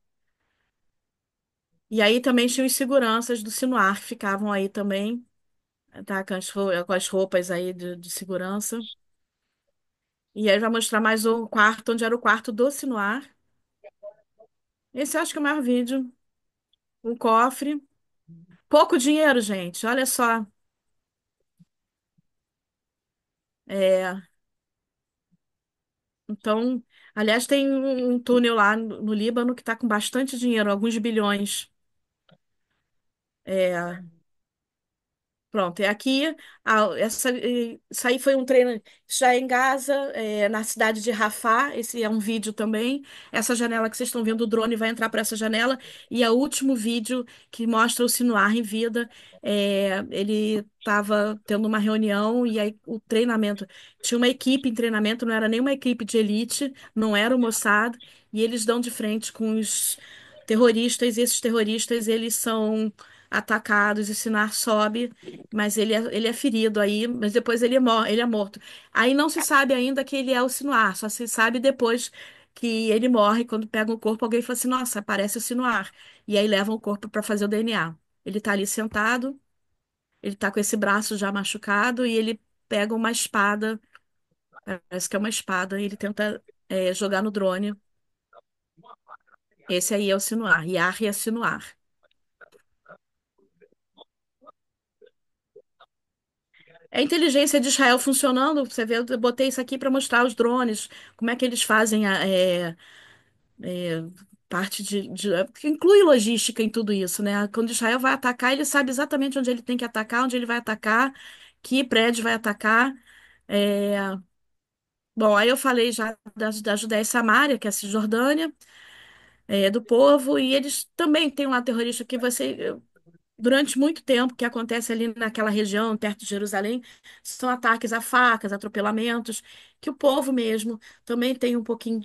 E aí também tinha os seguranças do Sinuar que ficavam aí também, tá? Com as roupas aí de segurança. E aí vai mostrar mais o quarto, onde era o quarto do Sinuar. Esse eu acho que é o maior vídeo. Um cofre. Pouco dinheiro, gente. Olha só. É, então, aliás, tem um túnel lá no Líbano que está com bastante dinheiro, alguns bilhões. É, Pronto, é aqui. Isso aí foi um treino já em Gaza, na cidade de Rafah. Esse é um vídeo também. Essa janela que vocês estão vendo, o drone vai entrar por essa janela. E é o último vídeo que mostra o Sinuar em vida. Ele estava tendo uma reunião e aí o treinamento. Tinha uma equipe em treinamento, não era nenhuma equipe de elite, não era o Mossad. E eles dão de frente com os terroristas. E esses terroristas, eles são atacados, e o Sinar sobe, mas ele é ferido aí, mas depois ele é morto. Aí não se sabe ainda que ele é o Sinuar, só se sabe depois que ele morre, quando pega o corpo, alguém fala assim, nossa, parece o Sinuar. E aí levam o corpo para fazer o DNA. Ele tá ali sentado, ele tá com esse braço já machucado e ele pega uma espada, parece que é uma espada, e ele tenta jogar no drone. Esse aí é o Sinuar, Yahya Sinuar. É a inteligência de Israel funcionando. Você vê, eu botei isso aqui para mostrar os drones, como é que eles fazem é, parte que inclui logística em tudo isso, né? Quando Israel vai atacar, ele sabe exatamente onde ele tem que atacar, onde ele vai atacar, que prédio vai atacar. É, bom, aí eu falei já da Judéia e Samária, que é a Cisjordânia, do povo, e eles também têm lá terrorista que você durante muito tempo, o que acontece ali naquela região, perto de Jerusalém, são ataques a facas, atropelamentos, que o povo mesmo também tem um pouquinho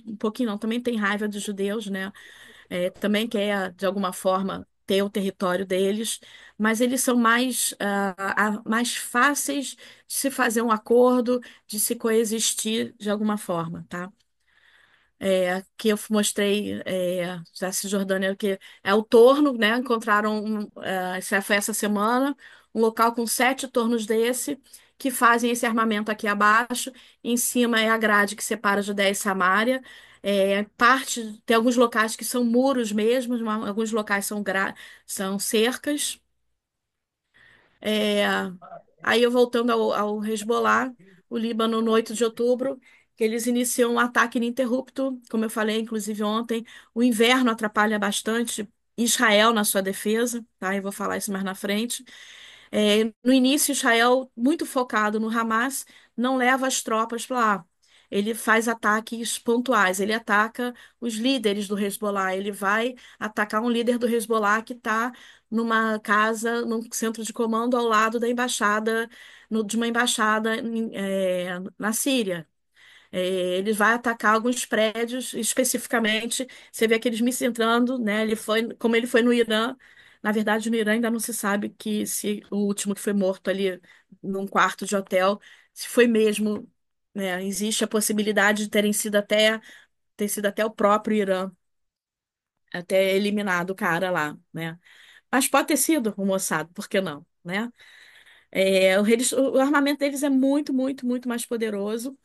não, também tem raiva dos judeus, né? Também quer, de alguma forma, ter o território deles, mas eles são mais fáceis de se fazer um acordo, de se coexistir de alguma forma, tá? Que eu mostrei da Cisjordânia, que é o torno, né? Encontraram, isso foi essa semana, um local com 7 tornos desse, que fazem esse armamento aqui abaixo. Em cima é a grade que separa Judéia e Samária. Tem alguns locais que são muros mesmo, alguns locais são cercas. É, Aí eu voltando ao Hezbollah, o Líbano no 8 de outubro, que eles iniciam um ataque ininterrupto, como eu falei, inclusive ontem, o inverno atrapalha bastante Israel na sua defesa, tá? Eu vou falar isso mais na frente. No início, Israel, muito focado no Hamas, não leva as tropas para lá. Ele faz ataques pontuais, ele ataca os líderes do Hezbollah, ele vai atacar um líder do Hezbollah que está numa casa, num centro de comando ao lado da embaixada, de uma embaixada na Síria. Ele vai atacar alguns prédios especificamente. Você vê aqueles mísseis entrando, né? Como ele foi no Irã. Na verdade, no Irã ainda não se sabe que se o último que foi morto ali num quarto de hotel, se foi mesmo, né? Existe a possibilidade de ter sido até o próprio Irã, até eliminado o cara lá, né? Mas pode ter sido o Mossad, por que não, né? O armamento deles é muito, muito, muito mais poderoso.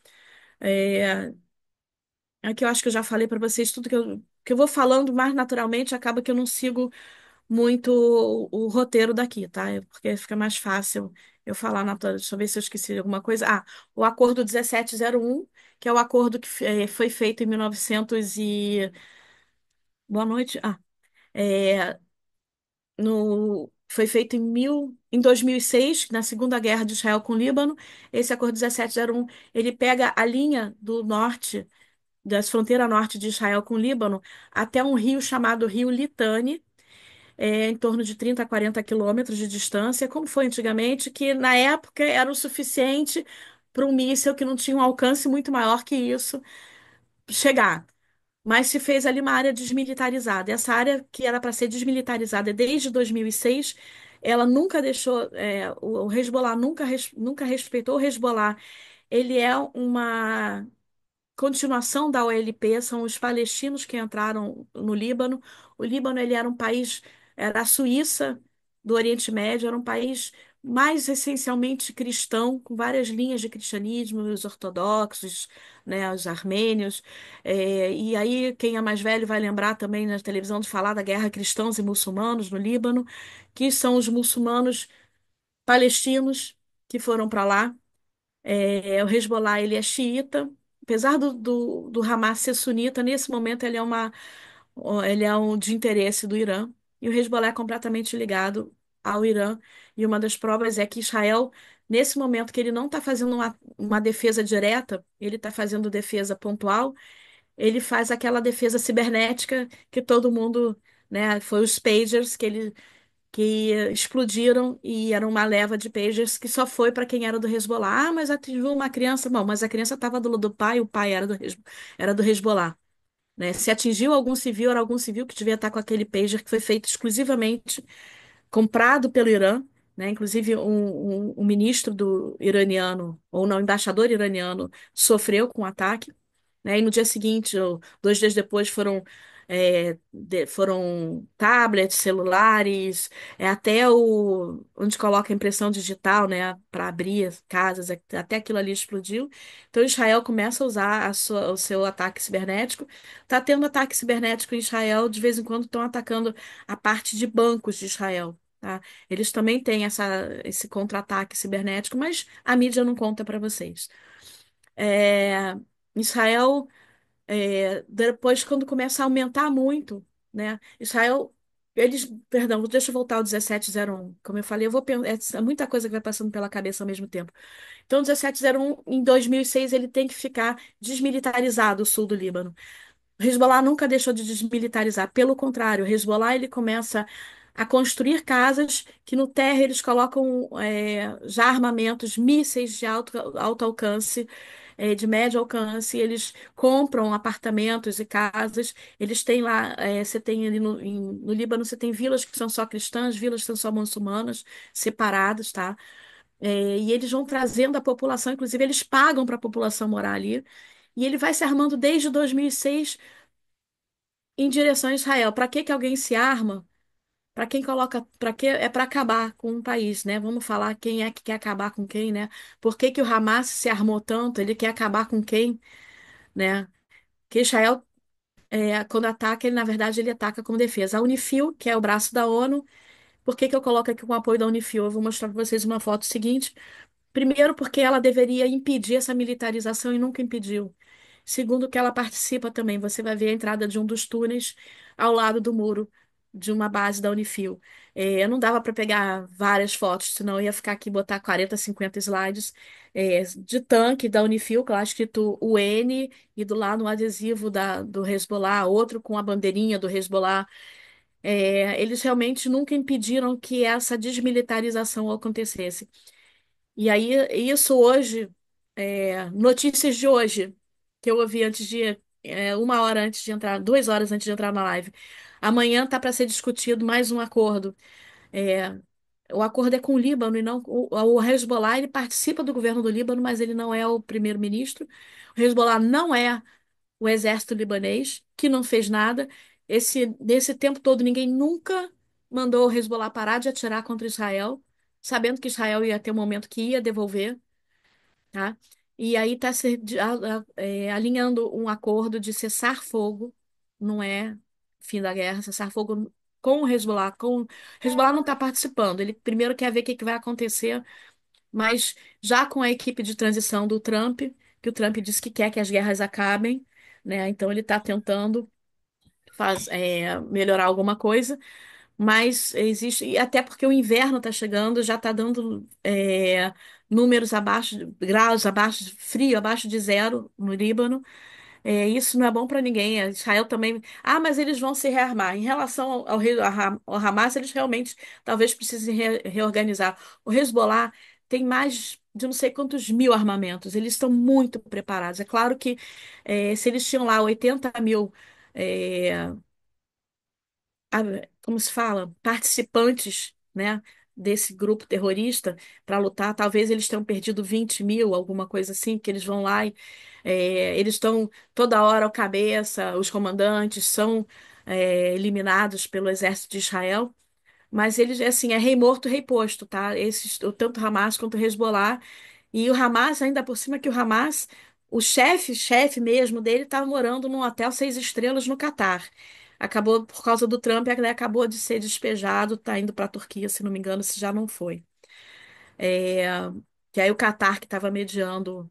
É, Aqui eu acho que eu já falei para vocês tudo que eu vou falando mais naturalmente, acaba que eu não sigo muito o roteiro daqui, tá? Porque fica mais fácil eu falar natural. Deixa eu ver se eu esqueci de alguma coisa. O Acordo 1701, que é o acordo que foi feito em 1900 e... Boa noite. É, foi feito em 2006, na Segunda Guerra de Israel com o Líbano. Esse Acordo 1701, ele pega a linha do norte da fronteira norte de Israel com o Líbano até um rio chamado Rio Litani, em torno de 30 a 40 quilômetros de distância, como foi antigamente, que na época era o suficiente para um míssil que não tinha um alcance muito maior que isso chegar. Mas se fez ali uma área desmilitarizada. Essa área que era para ser desmilitarizada desde 2006, ela nunca deixou, o Hezbollah nunca respeitou o Hezbollah. Ele é uma continuação da OLP, são os palestinos que entraram no Líbano. O Líbano, ele era um país, era a Suíça do Oriente Médio, era um país mais essencialmente cristão, com várias linhas de cristianismo, os ortodoxos, né, os armênios. E aí, quem é mais velho vai lembrar também na televisão de falar da guerra cristãos e muçulmanos no Líbano, que são os muçulmanos palestinos que foram para lá. O Hezbollah, ele é xiita, apesar do Hamas ser sunita, nesse momento ele é um de interesse do Irã, e o Hezbollah é completamente ligado ao Irã. E uma das provas é que Israel, nesse momento que ele não está fazendo uma defesa direta, ele está fazendo defesa pontual, ele faz aquela defesa cibernética que todo mundo, né, foi os pagers que explodiram e era uma leva de pagers que só foi para quem era do Hezbollah. Ah, mas atingiu uma criança. Bom, mas a criança estava do pai, o pai era do Hezbollah, né? Se atingiu algum civil, era algum civil que devia estar com aquele pager que foi feito exclusivamente, comprado pelo Irã, né? Inclusive, um ministro do iraniano, ou não, embaixador iraniano, sofreu com o ataque, né? E no dia seguinte, ou 2 dias depois, foram tablets, celulares, até onde coloca a impressão digital, né? Para abrir as casas, até aquilo ali explodiu. Então, Israel começa a usar o seu ataque cibernético. Está tendo ataque cibernético em Israel, de vez em quando estão atacando a parte de bancos de Israel. Tá? Eles também têm esse contra-ataque cibernético, mas a mídia não conta para vocês. É, Israel, depois, quando começa a aumentar muito, né? Perdão, deixa eu voltar ao 1701. Como eu falei, eu vou é muita coisa que vai passando pela cabeça ao mesmo tempo. Então, o 1701, em 2006, ele tem que ficar desmilitarizado, o sul do Líbano. O Hezbollah nunca deixou de desmilitarizar. Pelo contrário, o Hezbollah ele começa a construir casas que no térreo eles colocam já armamentos, mísseis de alto alcance, de médio alcance. Eles compram apartamentos e casas. Eles têm lá, você tem ali no Líbano, você tem vilas que são só cristãs, vilas que são só muçulmanas, separadas, tá? E eles vão trazendo a população, inclusive eles pagam para a população morar ali. E ele vai se armando desde 2006 em direção a Israel. Para que que alguém se arma? Para quem coloca, para que é para acabar com um país, né? Vamos falar quem é que quer acabar com quem, né? Por que que o Hamas se armou tanto? Ele quer acabar com quem, né? Que Israel, quando ataca, ele na verdade ele ataca como defesa. A Unifil, que é o braço da ONU, por que que eu coloco aqui com o apoio da Unifil? Eu vou mostrar para vocês uma foto seguinte. Primeiro, porque ela deveria impedir essa militarização e nunca impediu. Segundo, que ela participa também. Você vai ver a entrada de um dos túneis ao lado do muro de uma base da Unifil. Não dava para pegar várias fotos, senão eu ia ficar aqui e botar 40, 50 slides de tanque da Unifil, que lá escrito UN, e do lado um adesivo do Hezbollah, outro com a bandeirinha do Hezbollah. Eles realmente nunca impediram que essa desmilitarização acontecesse. E aí, isso hoje, notícias de hoje, que eu ouvi antes de, 1 hora antes de entrar, 2 horas antes de entrar na live. Amanhã tá para ser discutido mais um acordo. É, o acordo é com o Líbano e não o Hezbollah, ele participa do governo do Líbano, mas ele não é o primeiro-ministro. O Hezbollah não é o exército libanês, que não fez nada. Nesse tempo todo, ninguém nunca mandou o Hezbollah parar de atirar contra Israel, sabendo que Israel ia ter um momento que ia devolver, tá? E aí está alinhando um acordo de cessar fogo, não é fim da guerra, cessar fogo com o Hezbollah. O Hezbollah não está participando, ele primeiro quer ver o que que vai acontecer, mas já com a equipe de transição do Trump, que o Trump disse que quer que as guerras acabem, né? Então ele está tentando melhorar alguma coisa, mas existe, e até porque o inverno está chegando, já está dando números abaixo, graus abaixo, frio, abaixo de zero no Líbano. Isso não é bom para ninguém. Israel também. Ah, mas eles vão se rearmar. Em relação ao Hamas, eles realmente talvez precisem reorganizar. O Hezbollah tem mais de não sei quantos mil armamentos. Eles estão muito preparados. É claro que se eles tinham lá 80 mil. é, Como se fala, participantes, né, desse grupo terrorista para lutar. Talvez eles tenham perdido 20 mil, alguma coisa assim, que eles vão lá e eles estão toda hora ao cabeça, os comandantes são eliminados pelo exército de Israel. Mas eles, assim, é rei morto, rei posto, tá? Tanto o Hamas quanto o Hezbollah. E o Hamas, ainda por cima que o Hamas, o chefe mesmo dele, estava morando num hotel 6 estrelas no Catar. Acabou, por causa do Trump, ele acabou de ser despejado, tá indo para a Turquia, se não me engano, se já não foi. É, que aí o Catar, que estava mediando,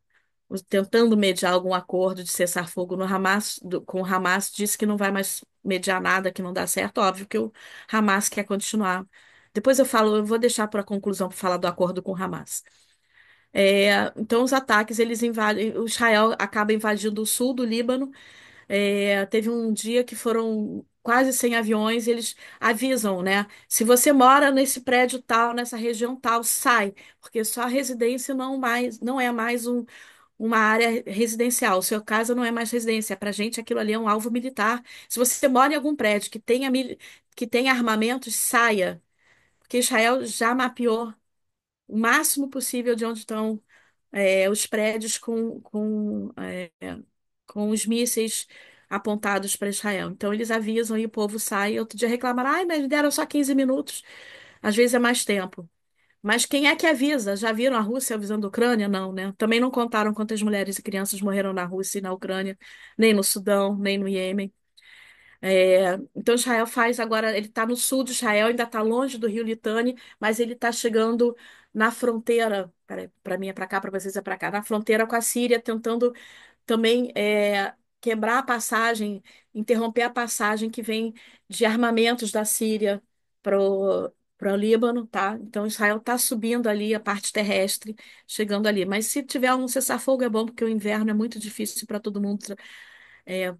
tentando mediar algum acordo de cessar fogo no Hamas, com o Hamas, disse que não vai mais mediar nada, que não dá certo. Óbvio que o Hamas quer continuar Depois eu falo, eu vou deixar para a conclusão para falar do acordo com o Hamas. Então, os ataques, eles invadem, o Israel acaba invadindo o sul do Líbano. Teve um dia que foram quase 100 aviões, e eles avisam, né? Se você mora nesse prédio tal, nessa região tal, sai, porque sua residência não é mais uma área residencial. Sua casa não é mais residência. Para gente, aquilo ali é um alvo militar. Se você mora em algum prédio que tenha armamentos, saia, porque Israel já mapeou o máximo possível de onde estão os prédios com os mísseis apontados para Israel. Então eles avisam e o povo sai. Outro dia reclamaram, ai, mas deram só 15 minutos. Às vezes é mais tempo. Mas quem é que avisa? Já viram a Rússia avisando a Ucrânia? Não, né? Também não contaram quantas mulheres e crianças morreram na Rússia e na Ucrânia, nem no Sudão, nem no Iêmen. Então Israel faz agora, ele está no sul de Israel, ainda está longe do Rio Litani, mas ele está chegando na fronteira, para mim é para cá, para vocês é para cá, na fronteira com a Síria, tentando também quebrar a passagem, interromper a passagem que vem de armamentos da Síria para o Líbano, tá? Então Israel está subindo ali a parte terrestre, chegando ali. Mas se tiver um cessar-fogo é bom, porque o inverno é muito difícil para todo mundo. é,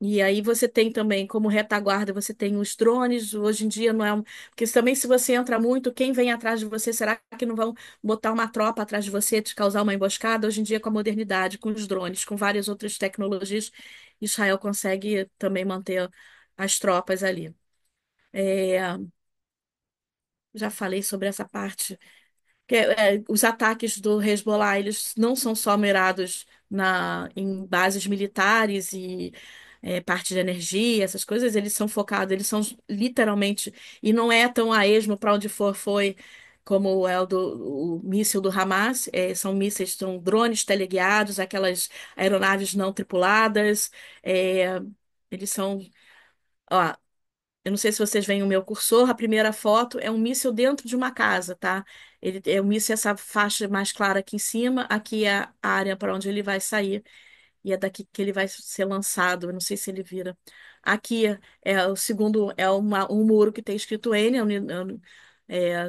e aí você tem também, como retaguarda, você tem os drones. Hoje em dia não é um... Porque também se você entra muito, quem vem atrás de você, será que não vão botar uma tropa atrás de você, te causar uma emboscada? Hoje em dia, com a modernidade, com os drones, com várias outras tecnologias, Israel consegue também manter as tropas ali. É, já falei sobre essa parte os ataques do Hezbollah, eles não são só mirados em bases militares e parte de energia, essas coisas, eles são focados, eles são literalmente, e não é tão a esmo para onde for, foi como é o míssil do Hamas, são mísseis, são drones teleguiados, aquelas aeronaves não tripuladas, é, eles são, ó, eu não sei se vocês veem o meu cursor, a primeira foto é um míssil dentro de uma casa, tá? Ele é um míssil, essa faixa mais clara aqui em cima, aqui é a área para onde ele vai sair, e é daqui que ele vai ser lançado. Eu não sei se ele vira. Aqui é o segundo, é um muro que tem escrito N,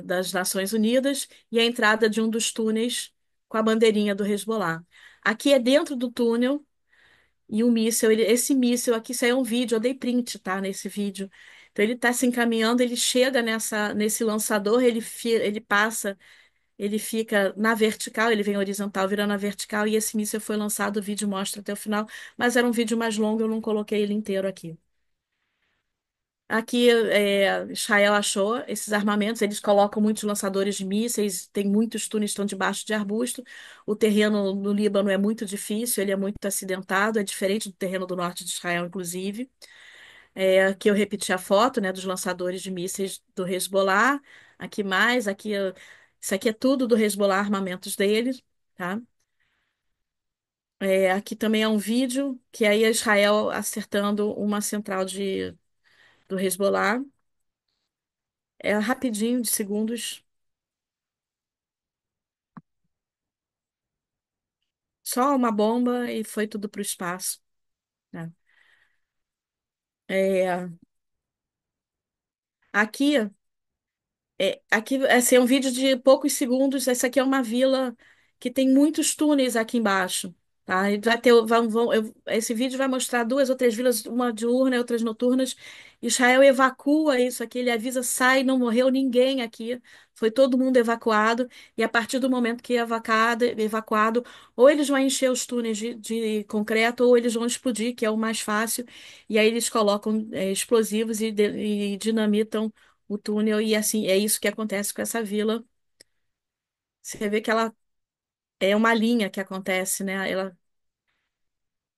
das Nações Unidas, e a entrada de um dos túneis com a bandeirinha do Hezbollah. Aqui é dentro do túnel. E o míssil, esse míssil aqui, isso aí é um vídeo, eu dei print, tá, nesse vídeo. Então ele está se encaminhando, ele chega nesse lançador, ele passa, ele fica na vertical, ele vem horizontal, virando na vertical, e esse míssil foi lançado, o vídeo mostra até o final, mas era um vídeo mais longo, eu não coloquei ele inteiro aqui. Aqui, Israel achou esses armamentos, eles colocam muitos lançadores de mísseis, tem muitos túneis que estão debaixo de arbusto. O terreno no Líbano é muito difícil, ele é muito acidentado, é diferente do terreno do norte de Israel, inclusive. Aqui eu repeti a foto, né, dos lançadores de mísseis do Hezbollah. Aqui mais, isso aqui é tudo do Hezbollah, armamentos deles, tá? Aqui também é um vídeo que aí é Israel acertando uma central do Hezbollah. É rapidinho, de segundos. Só uma bomba e foi tudo para o espaço, né? É, aqui, aqui esse é um vídeo de poucos segundos. Essa aqui é uma vila que tem muitos túneis aqui embaixo, tá? E vai ter, esse vídeo vai mostrar duas ou três vilas, uma diurna e outras noturnas. Israel evacua isso aqui, ele avisa, sai, não morreu ninguém aqui. Foi todo mundo evacuado. E a partir do momento que é evacuado, ou eles vão encher os túneis de concreto, ou eles vão explodir, que é o mais fácil. E aí eles colocam explosivos e dinamitam o túnel, e assim, é isso que acontece com essa vila. Você vê que ela é uma linha que acontece, né?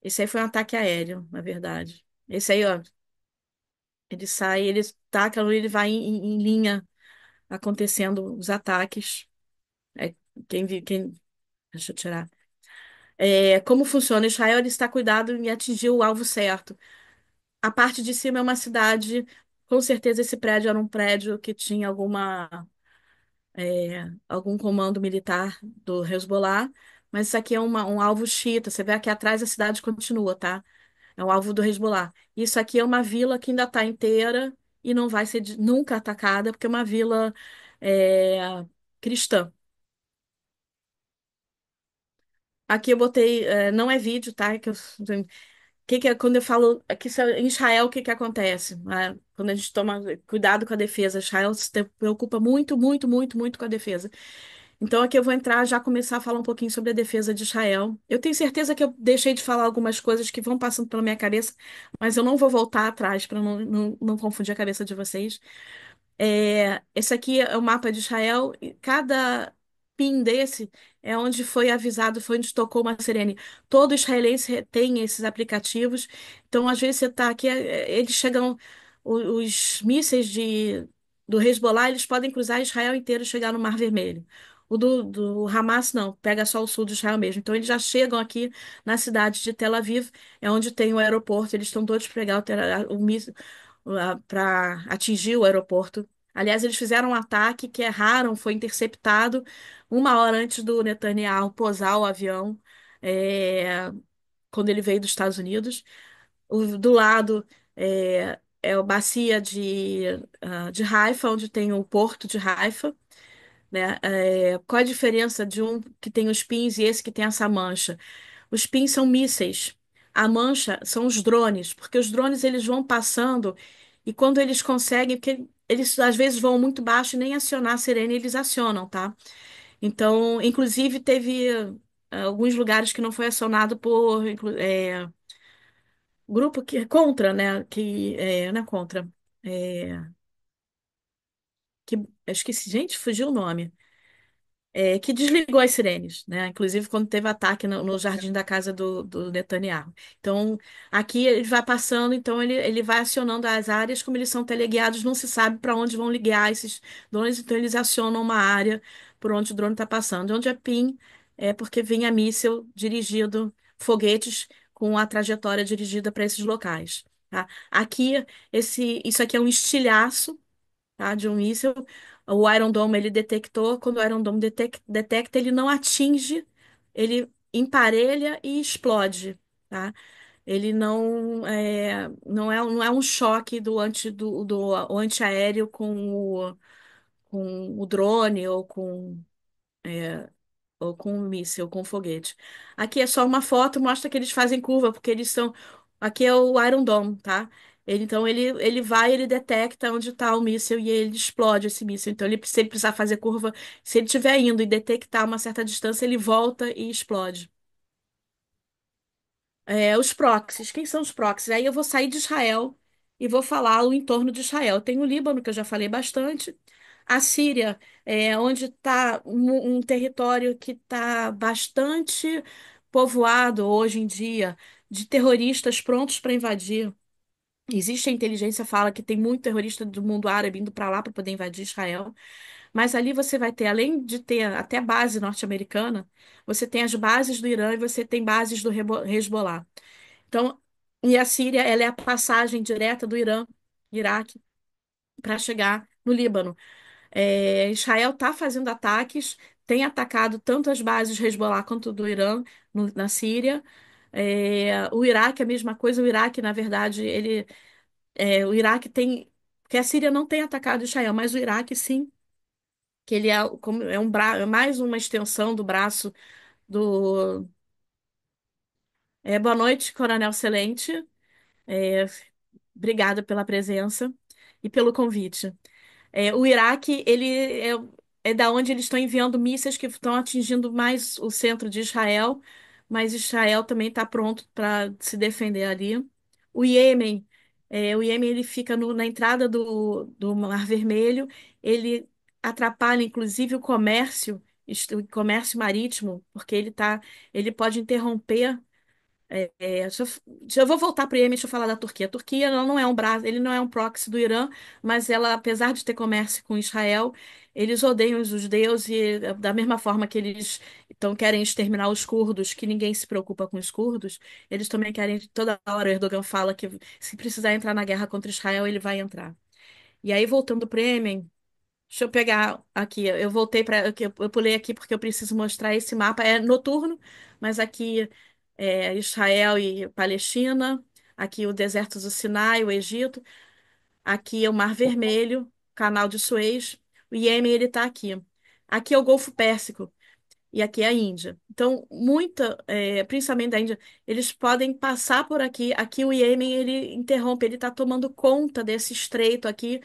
Esse aí foi um ataque aéreo, na verdade. Esse aí, ó, ele sai, ele taca, ele vai em linha acontecendo os ataques. É, deixa eu tirar. Como funciona? Israel ele está cuidado em atingir o alvo certo. A parte de cima é uma cidade, com certeza esse prédio era um prédio que tinha algum comando militar do Hezbollah, mas isso aqui é um alvo xiita. Você vê aqui atrás a cidade continua, tá? É um alvo do Hezbollah. Isso aqui é uma vila que ainda está inteira e não vai ser nunca atacada, porque é uma vila é, cristã. Aqui eu botei, não é vídeo, tá? Que é quando eu falo aqui em Israel, o que que acontece? Quando a gente toma cuidado com a defesa, Israel preocupa muito, muito, muito, muito com a defesa. Então aqui eu vou entrar, já começar a falar um pouquinho sobre a defesa de Israel. Eu tenho certeza que eu deixei de falar algumas coisas que vão passando pela minha cabeça, mas eu não vou voltar atrás para não confundir a cabeça de vocês. Esse aqui é o mapa de Israel. E cada pin desse é onde foi avisado, foi onde tocou uma sirene. Todo israelense tem esses aplicativos. Então, às vezes, você está aqui, eles chegam, os mísseis do Hezbollah, eles podem cruzar Israel inteiro e chegar no Mar Vermelho. O do Hamas, não, pega só o sul de Israel mesmo. Então, eles já chegam aqui na cidade de Tel Aviv, é onde tem o aeroporto. Eles estão todos para pegar o míssil para atingir o aeroporto. Aliás, eles fizeram um ataque que erraram, foi interceptado uma hora antes do Netanyahu pousar o avião, é, quando ele veio dos Estados Unidos. Do lado é a bacia de Haifa, onde tem o porto de Haifa, né? Qual a diferença de um que tem os pins e esse que tem essa mancha? Os pins são mísseis. A mancha são os drones, porque os drones eles vão passando e quando eles conseguem, porque eles às vezes vão muito baixo e nem acionar a sirene eles acionam, tá? Então, inclusive teve alguns lugares que não foi acionado por grupo que é contra, né? Não é contra, é, que eu esqueci, gente, fugiu o nome. Que desligou as sirenes, né? Inclusive quando teve ataque no jardim da casa do Netanyahu. Então, aqui ele vai passando, então ele vai acionando as áreas, como eles são teleguiados, não se sabe para onde vão ligar esses drones, então eles acionam uma área por onde o drone está passando. Onde é PIN é porque vinha míssil dirigido, foguetes com a trajetória dirigida para esses locais. Tá? Aqui, isso aqui é um estilhaço, tá? De um míssil. O Iron Dome ele detectou, quando o Iron Dome detecta, ele não atinge, ele emparelha e explode, tá? Ele não é um choque do antiaéreo com o drone ou com um míssil, com um foguete. Aqui é só uma foto, mostra que eles fazem curva, porque eles são. Aqui é o Iron Dome, tá? Então ele vai, ele detecta onde está o míssil e ele explode esse míssil. Então se ele precisar fazer curva, se ele estiver indo e detectar uma certa distância, ele volta e explode. Os proxies. Quem são os proxies? Aí eu vou sair de Israel e vou falar o entorno de Israel. Tem o Líbano, que eu já falei bastante. A Síria, onde está um território que está bastante povoado hoje em dia de terroristas prontos para invadir. Existe a inteligência fala que tem muito terrorista do mundo árabe indo para lá para poder invadir Israel. Mas ali você vai ter, além de ter até base norte-americana, você tem as bases do Irã e você tem bases do Hezbollah. Então, e a Síria, ela é a passagem direta do Irã, Iraque, para chegar no Líbano. Israel está fazendo ataques, tem atacado tanto as bases Hezbollah quanto do Irã na Síria. O Iraque, a mesma coisa. O Iraque, na verdade, o Iraque tem, porque a Síria não tem atacado Israel, mas o Iraque sim, que ele é mais uma extensão do braço do. Boa noite, Coronel Celente. É, Obrigada pela presença e pelo convite. O Iraque, ele é da onde eles estão enviando mísseis que estão atingindo mais o centro de Israel, mas Israel também está pronto para se defender ali. O Iêmen ele fica na entrada do Mar Vermelho, ele atrapalha inclusive o comércio marítimo, porque ele pode interromper eu vou voltar para o Iêmen, deixa eu falar da Turquia. A Turquia ela não é um braço, ele não é um proxy do Irã, mas ela, apesar de ter comércio com Israel, eles odeiam os judeus e da mesma forma que eles querem exterminar os curdos, que ninguém se preocupa com os curdos, eles também querem, toda hora o Erdogan fala que se precisar entrar na guerra contra Israel, ele vai entrar. E aí, voltando para o Iêmen, deixa eu pegar aqui. Eu voltei para. Eu pulei aqui porque eu preciso mostrar esse mapa. É noturno, mas aqui é Israel e Palestina. Aqui o deserto do Sinai, o Egito. Aqui é o Mar Vermelho, Canal de Suez. O Iêmen, ele está aqui. Aqui é o Golfo Pérsico e aqui é a Índia. Então, principalmente da Índia, eles podem passar por aqui. Aqui o Iêmen, ele interrompe, ele está tomando conta desse estreito aqui.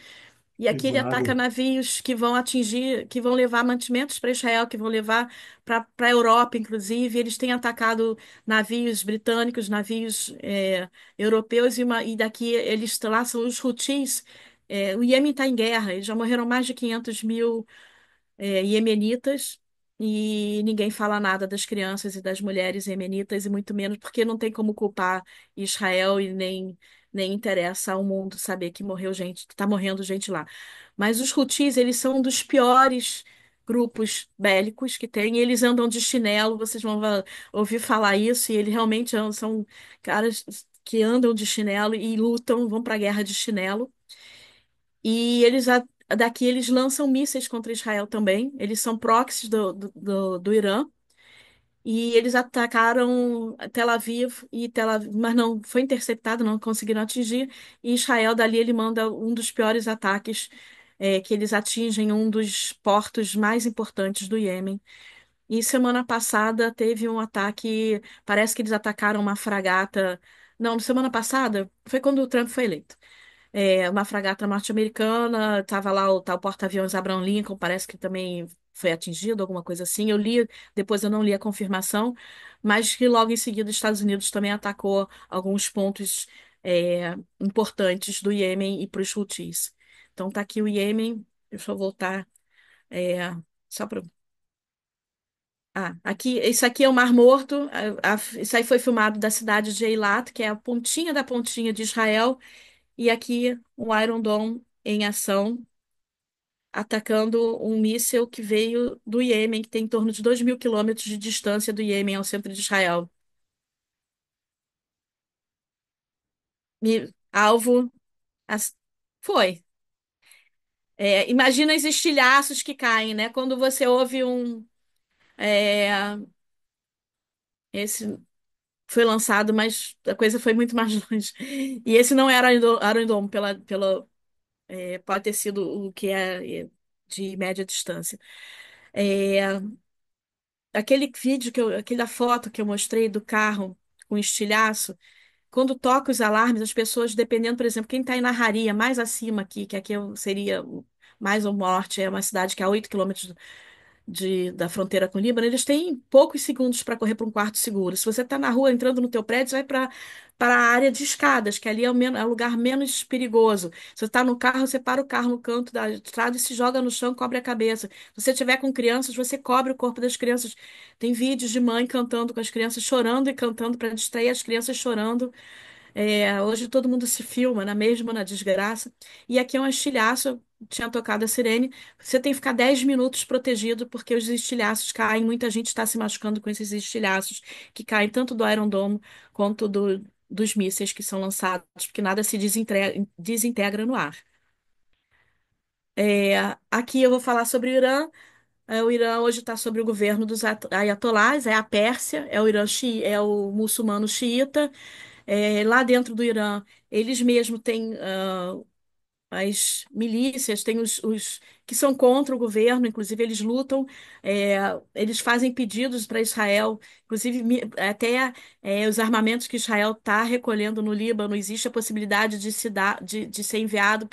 E aqui ele ataca Pesado. navios que vão atingir, que vão levar mantimentos para Israel, que vão levar para a Europa, inclusive. Eles têm atacado navios britânicos, navios europeus, e daqui eles lá são os Houthis. O Iêmen está em guerra, eles já morreram mais de 500 mil iemenitas, e ninguém fala nada das crianças e das mulheres iemenitas, e muito menos porque não tem como culpar Israel e nem interessa ao mundo saber que morreu gente, que está morrendo gente lá. Mas os Houthis, eles são um dos piores grupos bélicos que tem, e eles andam de chinelo, vocês vão ouvir falar isso, e eles realmente são caras que andam de chinelo e lutam, vão para a guerra de chinelo. E daqui eles lançam mísseis contra Israel também. Eles são proxies do Irã. E eles atacaram Tel Aviv mas não foi interceptado, não conseguiram atingir. E Israel dali ele manda um dos piores ataques, que eles atingem um dos portos mais importantes do Iêmen. E semana passada teve um ataque, parece que eles atacaram uma fragata. Não, semana passada foi quando o Trump foi eleito. Uma fragata norte-americana, estava lá o tal porta-aviões Abraham Lincoln, parece que também foi atingido, alguma coisa assim. Eu li, depois eu não li a confirmação, mas que logo em seguida os Estados Unidos também atacou alguns pontos importantes do Iêmen e para os Houthis. Então tá aqui o Iêmen, deixa eu voltar, é, só para. Aqui, isso aqui é o Mar Morto. Isso aí foi filmado da cidade de Eilat, que é a pontinha da pontinha de Israel. E aqui um Iron Dome em ação, atacando um míssil que veio do Iêmen, que tem em torno de 2.000 quilômetros de distância do Iêmen ao centro de Israel. Alvo, as- foi. Imagina os estilhaços que caem, né? Quando você ouve um. é, esse foi lançado, mas a coisa foi muito mais longe. E esse não era Iron Dome, pode ter sido o que de média distância. É, aquela foto que eu mostrei do carro com estilhaço, quando toca os alarmes, as pessoas, dependendo, por exemplo, quem está em Narraria, mais acima aqui, que aqui seria mais ao norte, é uma cidade que é a 8 quilômetros da fronteira com o Líbano, eles têm poucos segundos para correr para um quarto seguro. Se você está na rua entrando no teu prédio, você vai para a área de escadas, que ali é o lugar menos perigoso. Se você está no carro, você para o carro no canto da estrada e se joga no chão, cobre a cabeça. Se você tiver com crianças, você cobre o corpo das crianças. Tem vídeos de mãe cantando com as crianças, chorando e cantando para distrair as crianças chorando. Hoje todo mundo se filma, mesmo na desgraça. E aqui é um estilhaço, tinha tocado a sirene. Você tem que ficar 10 minutos protegido, porque os estilhaços caem. Muita gente está se machucando com esses estilhaços, que caem tanto do Iron Dome quanto dos mísseis que são lançados, porque nada se desintegra no ar. Aqui eu vou falar sobre o Irã. O Irã hoje está sobre o governo dos ayatolás, é a Pérsia, é o Irã é o muçulmano xiita. Lá dentro do Irã, eles mesmos têm as milícias, têm os que são contra o governo, inclusive eles lutam, é, eles fazem pedidos para Israel, inclusive até os armamentos que Israel está recolhendo no Líbano, existe a possibilidade de ser enviado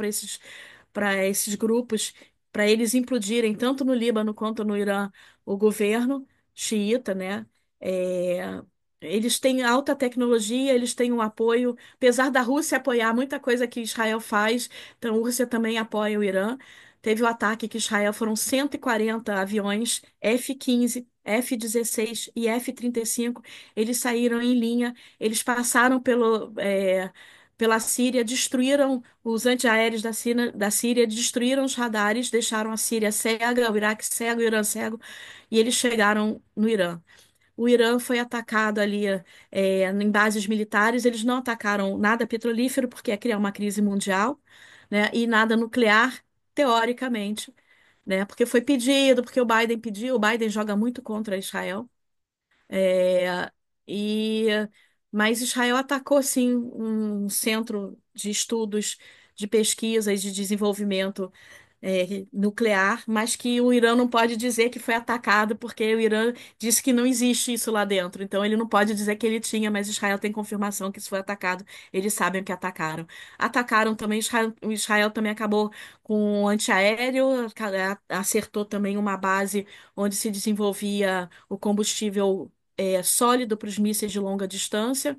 para esses grupos, para eles implodirem, tanto no Líbano quanto no Irã, o governo xiita, né? É, eles têm alta tecnologia, eles têm um apoio, apesar da Rússia apoiar muita coisa que Israel faz, então a Rússia também apoia o Irã. Teve o ataque que Israel foram 140 aviões F-15, F-16 e F-35. Eles saíram em linha, eles passaram pela Síria, destruíram os antiaéreos da Síria, destruíram os radares, deixaram a Síria cega, o Iraque cego, o Irã cego, e eles chegaram no Irã. O Irã foi atacado ali em bases militares. Eles não atacaram nada petrolífero, porque ia criar uma crise mundial, né? E nada nuclear, teoricamente, né? Porque foi pedido, porque o Biden pediu. O Biden joga muito contra Israel. É, e, mas Israel atacou, sim, um centro de estudos de pesquisa e de desenvolvimento nuclear, mas que o Irã não pode dizer que foi atacado, porque o Irã disse que não existe isso lá dentro. Então ele não pode dizer que ele tinha, mas Israel tem confirmação que isso foi atacado. Eles sabem que atacaram. Atacaram também, Israel também acabou com um antiaéreo, acertou também uma base onde se desenvolvia o combustível sólido para os mísseis de longa distância.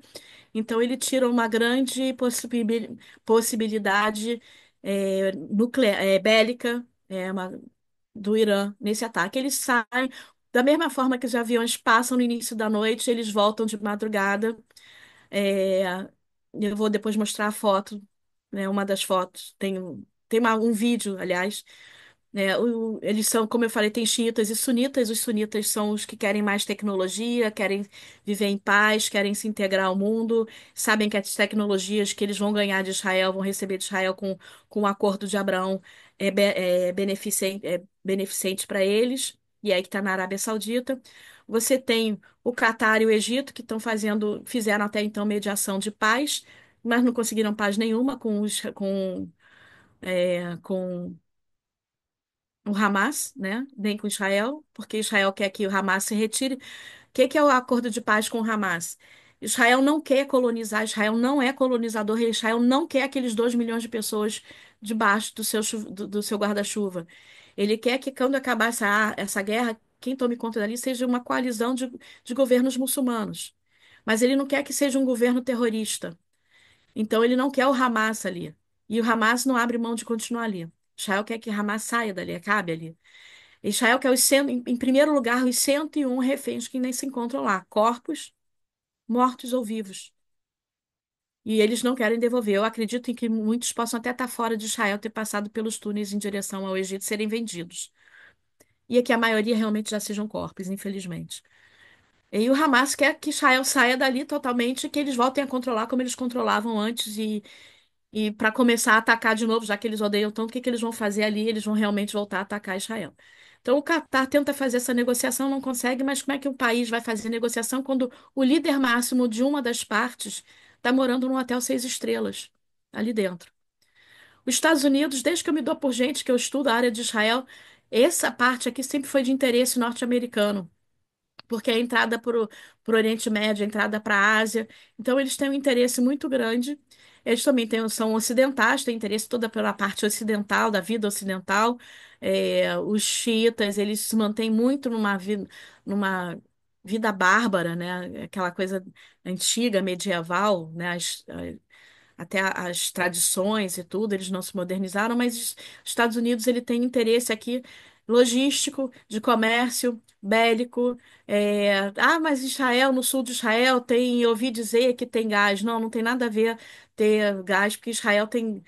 Então, ele tira uma grande possibilidade nuclear, bélica do Irã nesse ataque. Eles saem da mesma forma que os aviões passam no início da noite, eles voltam de madrugada. É, eu vou depois mostrar a foto, né, uma das fotos. Tem um vídeo, aliás, eles são, como eu falei, tem xiitas e sunitas. Os sunitas são os que querem mais tecnologia, querem viver em paz, querem se integrar ao mundo, sabem que as tecnologias que eles vão ganhar de Israel, vão receber de Israel com o Acordo de Abraão, beneficente para eles, e aí que está na Arábia Saudita. Você tem o Catar e o Egito, que fizeram até então mediação de paz, mas não conseguiram paz nenhuma com o Hamas, né? Nem com Israel, porque Israel quer que o Hamas se retire. O que é o acordo de paz com o Hamas? Israel não quer colonizar, Israel não é colonizador, Israel não quer aqueles 2 milhões de pessoas debaixo do seu guarda-chuva. Ele quer que, quando acabar essa guerra, quem tome conta dali seja uma coalizão de governos muçulmanos. Mas ele não quer que seja um governo terrorista. Então, ele não quer o Hamas ali. E o Hamas não abre mão de continuar ali. Israel quer que Hamas saia dali, acabe ali. Israel quer em primeiro lugar, os 101 reféns que nem se encontram lá, corpos, mortos ou vivos. E eles não querem devolver. Eu acredito em que muitos possam até estar fora de Israel, ter passado pelos túneis em direção ao Egito, serem vendidos. E é que a maioria realmente já sejam corpos, infelizmente. E o Hamas quer que Israel saia dali totalmente, que eles voltem a controlar como eles controlavam antes e para começar a atacar de novo, já que eles odeiam tanto, o que que eles vão fazer ali? Eles vão realmente voltar a atacar Israel. Então, o Catar tenta fazer essa negociação, não consegue, mas como é que um país vai fazer negociação quando o líder máximo de uma das partes está morando num hotel 6 estrelas ali dentro? Os Estados Unidos, desde que eu me dou por gente que eu estudo a área de Israel, essa parte aqui sempre foi de interesse norte-americano, porque é a entrada para o Oriente Médio, a entrada para a Ásia. Então, eles têm um interesse muito grande. Eles também são ocidentais, têm interesse toda pela parte ocidental, da vida ocidental. Os xiitas, eles se mantêm muito numa vida bárbara, né? Aquela coisa antiga, medieval, né? Até as tradições e tudo, eles não se modernizaram, mas os Estados Unidos ele tem interesse aqui logístico, de comércio, bélico. Mas Israel, no sul de Israel, eu ouvi dizer que tem gás. Não, não tem nada a ver ter gás, porque Israel tem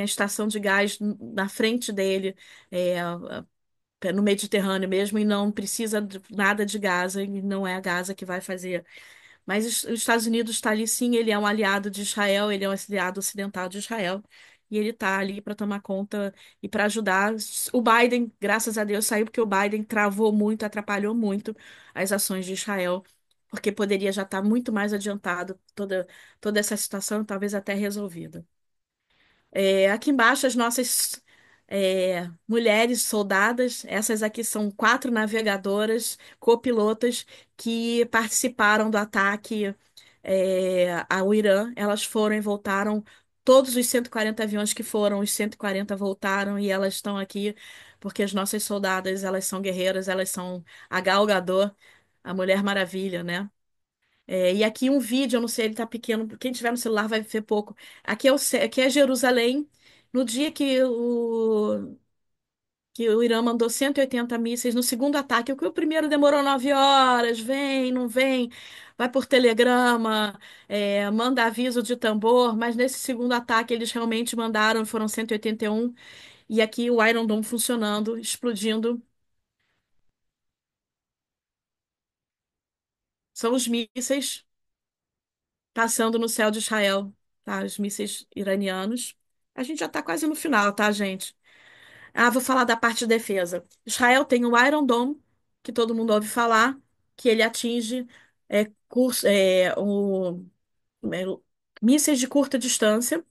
a estação de gás na frente dele, no Mediterrâneo mesmo, e não precisa de nada de Gaza, e não é a Gaza que vai fazer. Mas os Estados Unidos está ali, sim, ele é um aliado de Israel, ele é um aliado ocidental de Israel, e ele está ali para tomar conta e para ajudar. O Biden, graças a Deus, saiu porque o Biden travou muito, atrapalhou muito as ações de Israel, porque poderia já estar muito mais adiantado toda essa situação, talvez até resolvida. Aqui embaixo, as nossas mulheres soldadas, essas aqui são 4 navegadoras, copilotas, que participaram do ataque ao Irã. Elas foram e voltaram, todos os 140 aviões que foram, os 140 voltaram e elas estão aqui porque as nossas soldadas, elas são guerreiras, elas são a Gal Gadot, a Mulher Maravilha, né? E aqui um vídeo, eu não sei, ele tá pequeno, quem tiver no celular vai ver pouco. Aqui é Jerusalém, no dia que o Irã mandou 180 mísseis no segundo ataque, o que o primeiro demorou 9 horas, vem, não vem, vai por telegrama, manda aviso de tambor, mas nesse segundo ataque eles realmente mandaram, foram 181, e aqui o Iron Dome funcionando, explodindo, são os mísseis passando no céu de Israel, tá? Os mísseis iranianos. A gente já está quase no final, tá, gente? Vou falar da parte de defesa. Israel tem o Iron Dome, que todo mundo ouve falar, que ele atinge curso, mísseis de curta distância.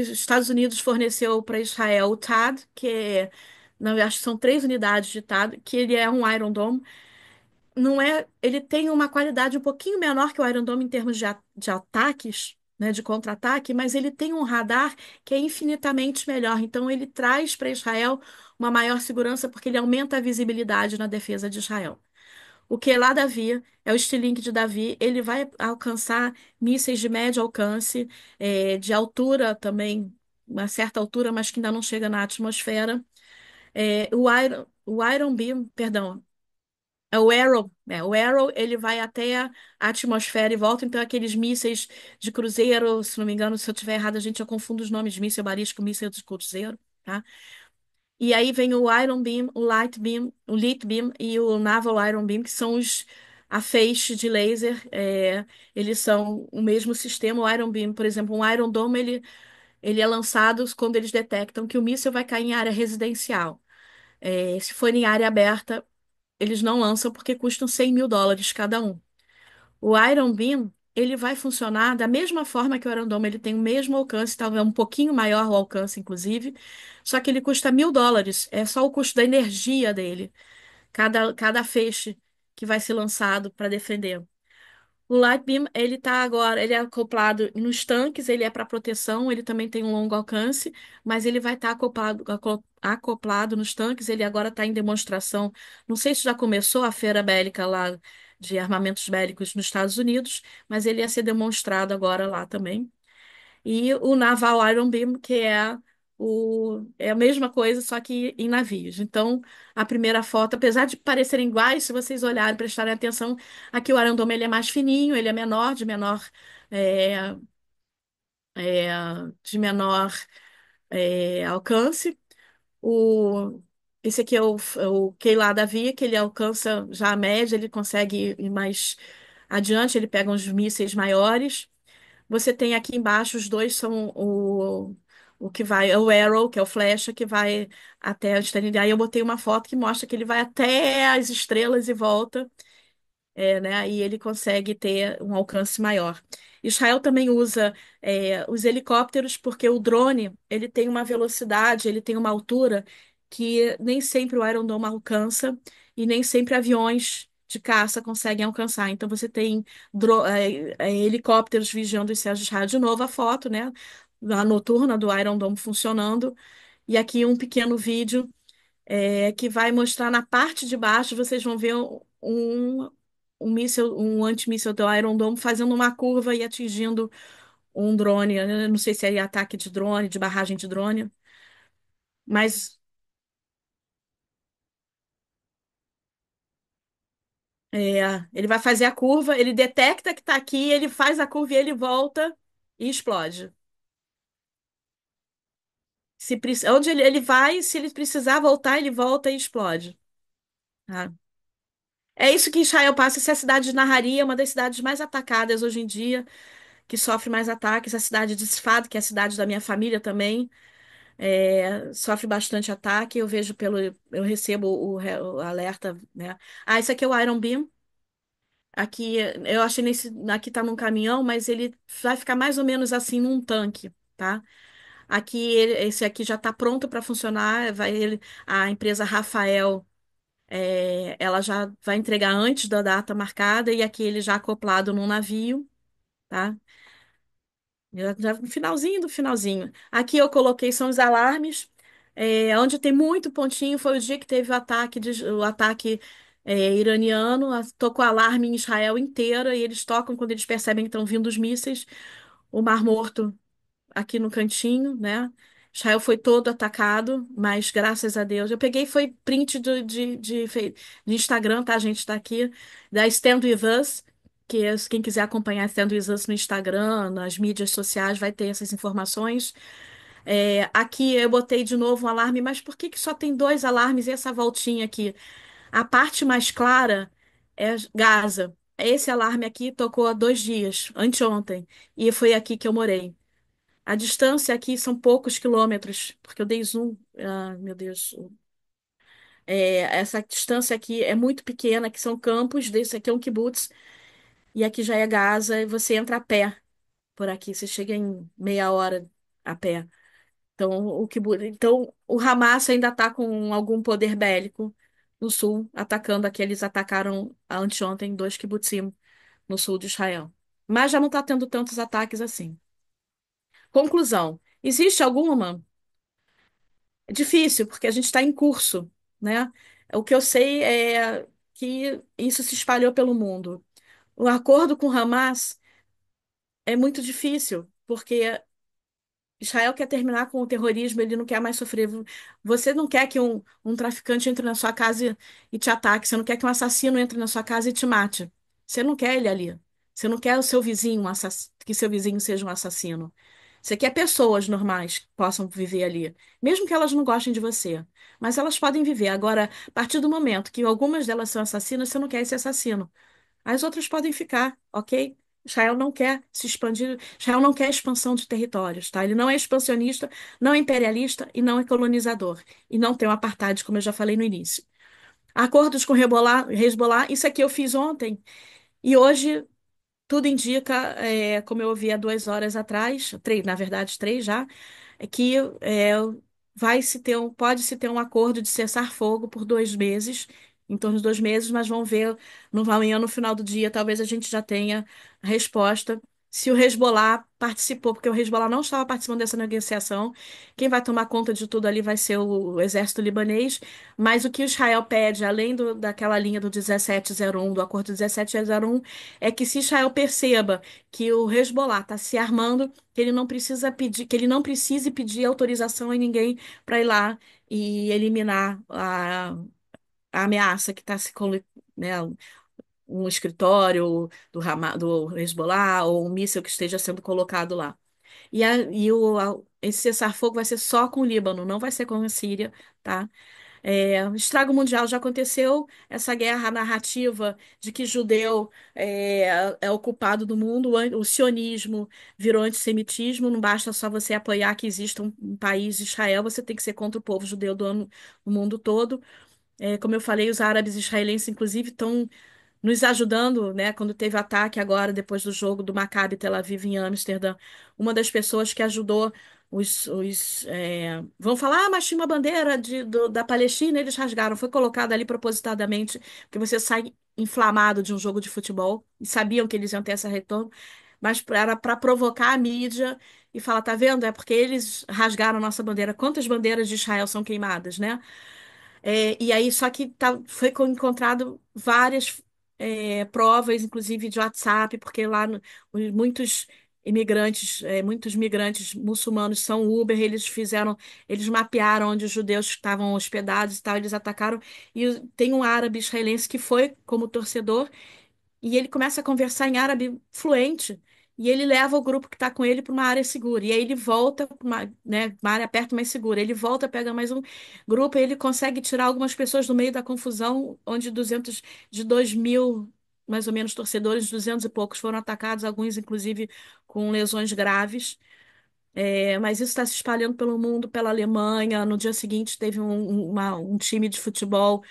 Os Estados Unidos forneceu para Israel o TAD, não, eu acho que são 3 unidades de TAD, que ele é um Iron Dome. Não é, ele tem uma qualidade um pouquinho menor que o Iron Dome em termos de ataques, né, de contra-ataque, mas ele tem um radar que é infinitamente melhor. Então ele traz para Israel uma maior segurança porque ele aumenta a visibilidade na defesa de Israel. O que lá Davi é o Stiling de Davi, ele vai alcançar mísseis de médio alcance, de altura também, uma certa altura, mas que ainda não chega na atmosfera. O Iron Beam, perdão, o Arrow, ele vai até a atmosfera e volta, então aqueles mísseis de cruzeiro, se não me engano, se eu estiver errado, a gente já confunde os nomes de míssil balístico, míssil de cruzeiro, tá? E aí vem o Iron Beam, o Light Beam e o Naval Iron Beam, que são a feixe de laser. Eles são o mesmo sistema. O Iron Beam, por exemplo, um Iron Dome, ele é lançado quando eles detectam que o míssil vai cair em área residencial. Se for em área aberta, eles não lançam porque custam US$ 100.000 cada um. O Iron Beam, ele vai funcionar da mesma forma que o Iron Dome, ele tem o mesmo alcance, talvez um pouquinho maior o alcance, inclusive, só que ele custa US$ 1.000, é só o custo da energia dele, cada feixe que vai ser lançado para defender. O Light Beam, ele tá agora, ele é acoplado nos tanques, ele é para proteção, ele também tem um longo alcance, mas ele vai estar acoplado nos tanques, ele agora está em demonstração. Não sei se já começou a feira bélica lá de armamentos bélicos nos Estados Unidos, mas ele ia ser demonstrado agora lá também. E o Naval Iron Beam, que é a mesma coisa, só que em navios. Então, a primeira foto, apesar de parecerem iguais, se vocês olharem, prestarem atenção, aqui o Iron Dome ele é mais fininho, ele é menor, é, é, de menor alcance. O, esse aqui é o Keilar da Via, que ele alcança já a média, ele consegue ir mais adiante, ele pega uns mísseis maiores. Você tem aqui embaixo, os dois são o que vai, é o Arrow, que é o flecha, que vai até a extremidade. Aí eu botei uma foto que mostra que ele vai até as estrelas e volta, né? E ele consegue ter um alcance maior. Israel também usa os helicópteros porque o drone ele tem uma velocidade, ele tem uma altura que nem sempre o Iron Dome alcança e nem sempre aviões de caça conseguem alcançar. Então você tem helicópteros vigiando os céus de Israel. De novo a foto, né? A noturna do Iron Dome funcionando. E aqui um pequeno vídeo que vai mostrar na parte de baixo, vocês vão ver um antimíssil do Iron Dome fazendo uma curva e atingindo um drone. Eu não sei se é ataque de drone, de barragem de drone, mas ele vai fazer a curva, ele detecta que está aqui, ele faz a curva e ele volta e explode. Onde ele vai, se ele precisar voltar, ele volta e explode. Tá? É isso que Israel passa. Essa é a cidade de Naharia, uma das cidades mais atacadas hoje em dia, que sofre mais ataques. A cidade de Sfad, que é a cidade da minha família também, sofre bastante ataque. Eu recebo o alerta, né? Ah, esse aqui é o Iron Beam. Aqui, eu achei aqui tá num caminhão, mas ele vai ficar mais ou menos assim num tanque, tá? Aqui, esse aqui já está pronto para funcionar. A empresa Rafael, ela já vai entregar antes da data marcada e aqui ele já acoplado num navio, tá? Já no finalzinho do finalzinho. Aqui eu coloquei são os alarmes. Onde tem muito pontinho foi o dia que teve o ataque iraniano. Tocou alarme em Israel inteira e eles tocam quando eles percebem que estão vindo os mísseis. O Mar Morto aqui no cantinho, né? Israel foi todo atacado, mas graças a Deus. Eu peguei foi print de Instagram, tá? A gente tá aqui, da Stand With Us, quem quiser acompanhar Stand With Us no Instagram, nas mídias sociais, vai ter essas informações. Aqui eu botei de novo um alarme, mas por que que só tem dois alarmes e essa voltinha aqui? A parte mais clara é Gaza. Esse alarme aqui tocou há 2 dias, anteontem, e foi aqui que eu morei. A distância aqui são poucos quilômetros, porque eu dei zoom. Ah, meu Deus. Essa distância aqui é muito pequena, que são campos, desse aqui é um kibutz, e aqui já é Gaza, e você entra a pé por aqui. Você chega em meia hora a pé. Então, o Hamas ainda está com algum poder bélico no sul, atacando aqui. Eles atacaram anteontem dois kibbutzim no sul de Israel. Mas já não está tendo tantos ataques assim. Conclusão: existe alguma? É difícil, porque a gente está em curso, né? O que eu sei é que isso se espalhou pelo mundo. O acordo com Hamas é muito difícil, porque Israel quer terminar com o terrorismo, ele não quer mais sofrer. Você não quer que um traficante entre na sua casa e te ataque, você não quer que um assassino entre na sua casa e te mate. Você não quer ele ali. Você não quer o seu vizinho, que seu vizinho seja um assassino. Você quer pessoas normais que possam viver ali, mesmo que elas não gostem de você. Mas elas podem viver. Agora, a partir do momento que algumas delas são assassinas, você não quer esse assassino. As outras podem ficar, ok? Israel não quer se expandir, Israel não quer expansão de territórios, tá? Ele não é expansionista, não é imperialista e não é colonizador. E não tem o apartheid, como eu já falei no início. Acordos com Hezbollah, isso aqui eu fiz ontem. E hoje tudo indica, como eu ouvi há 2 horas atrás, três, na verdade, três já, é que pode-se ter um acordo de cessar-fogo por 2 meses, em torno de 2 meses, mas vamos ver amanhã, no final do dia, talvez a gente já tenha a resposta. Se o Hezbollah participou, porque o Hezbollah não estava participando dessa negociação, quem vai tomar conta de tudo ali vai ser o exército libanês, mas o que Israel pede, além daquela linha do 1701, do acordo 1701, é que se Israel perceba que o Hezbollah está se armando, que ele não precisa pedir, que ele não precise pedir autorização a ninguém para ir lá e eliminar a ameaça que está né, um escritório do Hezbollah ou um míssil que esteja sendo colocado lá. Esse cessar-fogo vai ser só com o Líbano, não vai ser com a Síria, tá? O estrago mundial já aconteceu, essa guerra narrativa de que judeu é o culpado do mundo, o sionismo virou antissemitismo, não basta só você apoiar que exista um país, Israel, você tem que ser contra o povo judeu do mundo todo. Como eu falei, os árabes israelenses, inclusive, estão nos ajudando, né? Quando teve ataque agora, depois do jogo do Maccabi Tel Aviv em Amsterdã, uma das pessoas que ajudou vão falar, mas tinha uma bandeira da Palestina, eles rasgaram, foi colocada ali propositadamente, porque você sai inflamado de um jogo de futebol, e sabiam que eles iam ter esse retorno, mas era para provocar a mídia e falar, tá vendo? É porque eles rasgaram a nossa bandeira. Quantas bandeiras de Israel são queimadas, né? E aí, só que foi encontrado várias provas, inclusive de WhatsApp, porque lá muitos migrantes muçulmanos são Uber, eles mapearam onde os judeus estavam hospedados e tal, eles atacaram. E tem um árabe israelense que foi como torcedor e ele começa a conversar em árabe fluente. E ele leva o grupo que está com ele para uma área segura. E aí ele volta para uma área perto mais segura. Ele volta, pega mais um grupo e ele consegue tirar algumas pessoas do meio da confusão, onde 2.000, mais ou menos, torcedores, 200 e poucos foram atacados, alguns, inclusive, com lesões graves. Mas isso está se espalhando pelo mundo, pela Alemanha. No dia seguinte, teve um time de futebol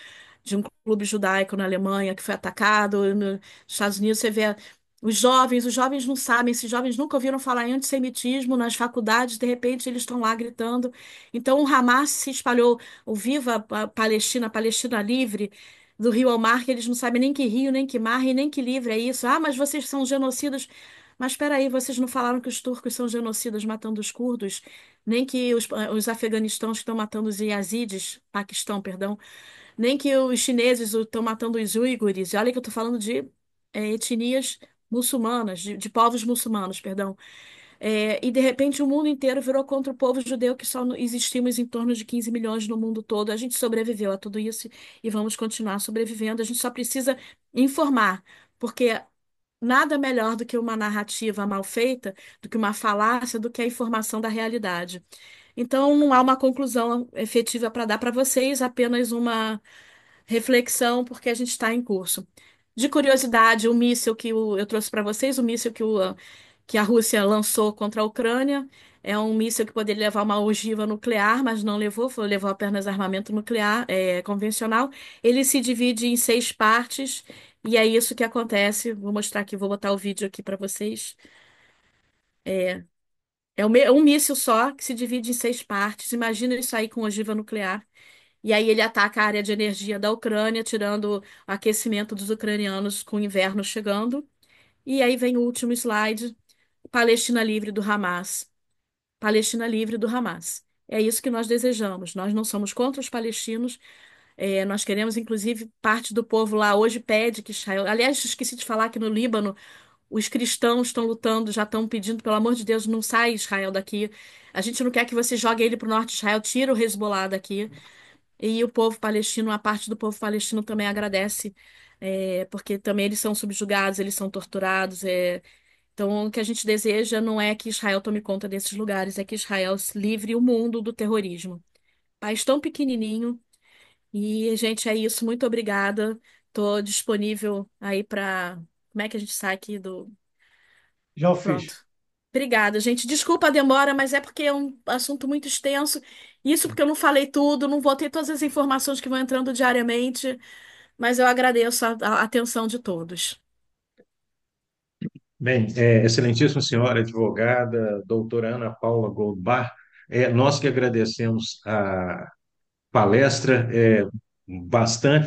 de um clube judaico na Alemanha que foi atacado. Nos Estados Unidos, você vê os jovens não sabem, esses jovens nunca ouviram falar em antissemitismo nas faculdades, de repente eles estão lá gritando. Então, o Hamas se espalhou, o Viva Palestina, Palestina Livre. Do Rio ao Mar, que eles não sabem nem que Rio, nem que mar, e nem que livre é isso. Ah, mas vocês são genocidas. Mas espera aí, vocês não falaram que os turcos são genocidas matando os curdos, nem que os afeganistãos estão matando os yazidis, Paquistão, perdão, nem que os chineses estão matando os uigures. E olha que eu estou falando de etnias muçulmanas, de povos muçulmanos, perdão. E de repente o mundo inteiro virou contra o povo judeu, que só existimos em torno de 15 milhões no mundo todo. A gente sobreviveu a tudo isso e vamos continuar sobrevivendo. A gente só precisa informar, porque nada melhor do que uma narrativa mal feita, do que uma falácia, do que a informação da realidade. Então, não há uma conclusão efetiva para dar para vocês, apenas uma reflexão, porque a gente está em curso. De curiosidade, o míssil eu trouxe para vocês, o míssil que a Rússia lançou contra a Ucrânia, é um míssil que poderia levar uma ogiva nuclear, mas não levou, levou apenas armamento nuclear, convencional. Ele se divide em 6 partes, e é isso que acontece. Vou mostrar aqui, vou botar o vídeo aqui para vocês. É um míssil só que se divide em 6 partes. Imagina isso aí com ogiva nuclear. E aí ele ataca a área de energia da Ucrânia, tirando o aquecimento dos ucranianos com o inverno chegando. E aí vem o último slide: Palestina livre do Hamas. Palestina livre do Hamas. É isso que nós desejamos. Nós não somos contra os palestinos. Nós queremos, inclusive, parte do povo lá hoje pede que Israel. Aliás, esqueci de falar que no Líbano os cristãos estão lutando, já estão pedindo, pelo amor de Deus, não sai Israel daqui. A gente não quer que você jogue ele para o norte de Israel, tira o Hezbollah daqui. E o povo palestino, a parte do povo palestino também agradece, porque também eles são subjugados, eles são torturados. Então, o que a gente deseja não é que Israel tome conta desses lugares, é que Israel livre o mundo do terrorismo. País tão pequenininho. E, gente, é isso. Muito obrigada. Estou disponível aí para. Como é que a gente sai aqui do. Já o Pronto. fiz. Obrigada, gente. Desculpa a demora, mas é porque é um assunto muito extenso. Isso porque eu não falei tudo, não vou ter todas as informações que vão entrando diariamente, mas eu agradeço a atenção de todos. Bem, excelentíssima senhora advogada, doutora Ana Paula Goldbar, nós que agradecemos a palestra,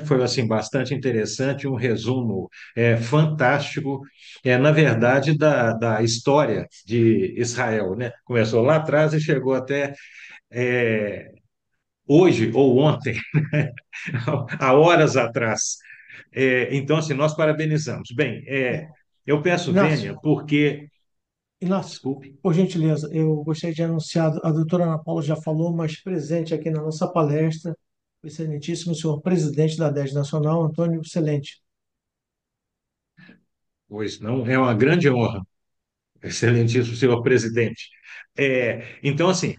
foi assim, bastante interessante, um resumo fantástico, na verdade, da história de Israel, né? Começou lá atrás e chegou até é, hoje ou ontem, há horas atrás. Então, assim, nós parabenizamos. Bem, É, eu peço Inácio, vênia porque, Inácio, desculpe. por gentileza, eu gostaria de anunciar, a doutora Ana Paula já falou, mas presente aqui na nossa palestra, o excelentíssimo senhor presidente da DES Nacional, Antônio Excelente. Pois não, é uma grande honra, excelentíssimo senhor presidente. Então, assim,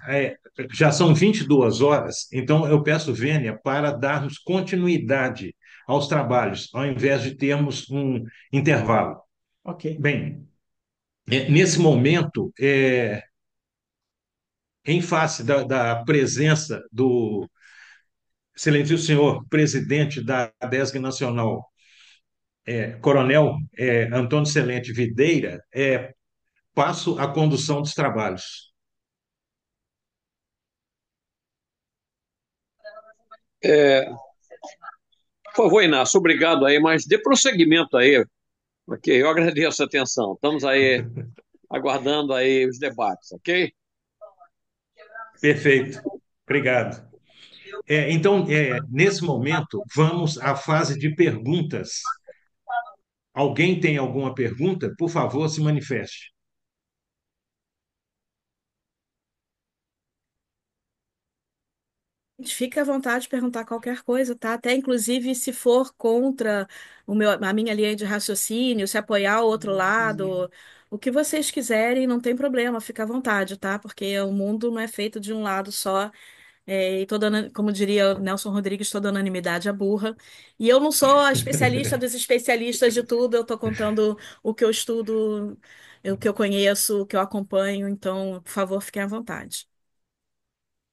já são 22 horas, então eu peço vênia para darmos continuidade aos trabalhos, ao invés de termos um intervalo. Ok. Bem, nesse momento, em face da presença do excelentíssimo senhor presidente da ADESG Nacional, Coronel Antônio Excelente Videira, passo a condução dos trabalhos. É, por favor, Inácio, obrigado aí, mas dê prosseguimento aí, ok? Eu agradeço a atenção. Estamos aí aguardando aí os debates, ok? Perfeito. Obrigado. Então, nesse momento, vamos à fase de perguntas. Alguém tem alguma pergunta? Por favor, se manifeste. Fique à vontade de perguntar qualquer coisa, tá? Até inclusive se for contra a minha linha de raciocínio, se apoiar o outro lado, o que vocês quiserem, não tem problema, fica à vontade, tá? Porque o mundo não é feito de um lado só. E como diria o Nelson Rodrigues, toda unanimidade é burra. E eu não sou a especialista dos especialistas de tudo, eu estou contando o que eu estudo, o que eu conheço, o que eu acompanho, então, por favor, fiquem à vontade.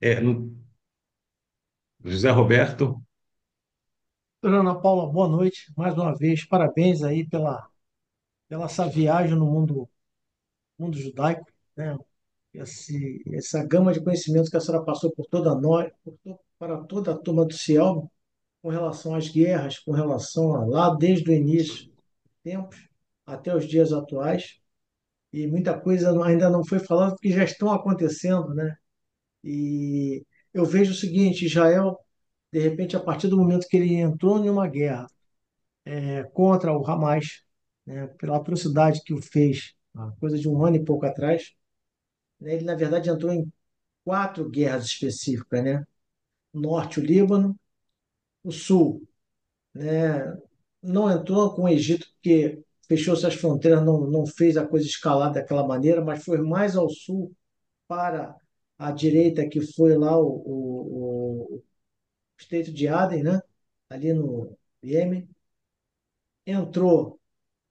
É, no- José Roberto, Doutora Ana Paula, boa noite. Mais uma vez, parabéns aí pela essa viagem no mundo judaico, né? Essa gama de conhecimentos que a senhora passou por toda nós, para toda a turma do Ciel, com relação às guerras, com relação a lá desde o início, tempos, até os dias atuais. E muita coisa ainda não foi falada porque já estão acontecendo, né? E eu vejo o seguinte, Israel, de repente, a partir do momento que ele entrou em uma guerra contra o Hamas, né, pela atrocidade que o fez, uma coisa de um ano e pouco atrás, né, ele, na verdade, entrou em 4 guerras específicas, né? O norte, o Líbano, o sul, né, não entrou com o Egito porque fechou suas fronteiras, não fez a coisa escalar daquela maneira, mas foi mais ao sul, para a direita, que foi lá o Estreito de Aden, né? Ali no Iêmen. Entrou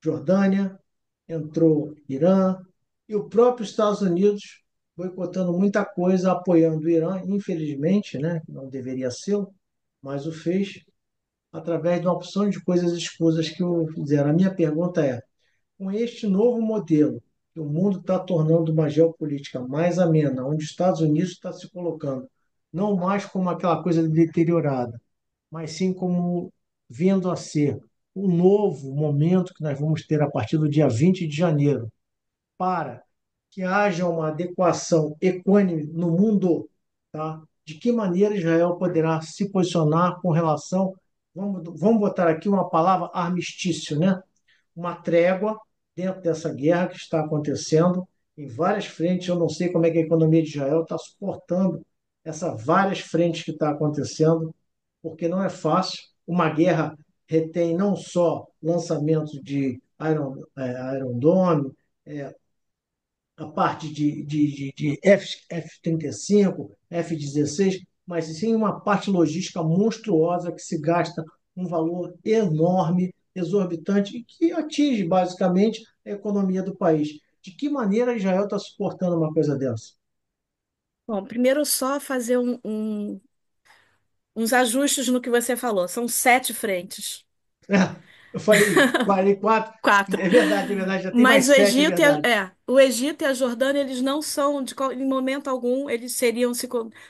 Jordânia, entrou Irã, e o próprio Estados Unidos boicotando muita coisa, apoiando o Irã, infelizmente, né? Não deveria ser, mas o fez através de uma opção de coisas escusas que o fizeram. A minha pergunta é: com este novo modelo que o mundo está tornando uma geopolítica mais amena, onde os Estados Unidos está se colocando não mais como aquela coisa deteriorada, mas sim como vindo a ser um novo momento que nós vamos ter a partir do dia 20 de janeiro, para que haja uma adequação equânime no mundo, tá? De que maneira Israel poderá se posicionar com relação, vamos botar aqui uma palavra, armistício, né? Uma trégua dentro dessa guerra que está acontecendo em várias frentes. Eu não sei como é que a economia de Israel está suportando essas várias frentes que está acontecendo, porque não é fácil. Uma guerra retém não só lançamento de Iron Dome, a parte de F-35, F-16, mas sim uma parte logística monstruosa que se gasta um valor enorme, exorbitante, e que atinge basicamente a economia do país. De que maneira Israel está suportando uma coisa dessa? Bom, primeiro só fazer uns ajustes no que você falou. São 7 frentes. É, eu falei quatro. Quatro. É verdade, já tem mais Mas o sete, é Egito verdade. o Egito e a Jordânia, eles não são, em momento algum, eles seriam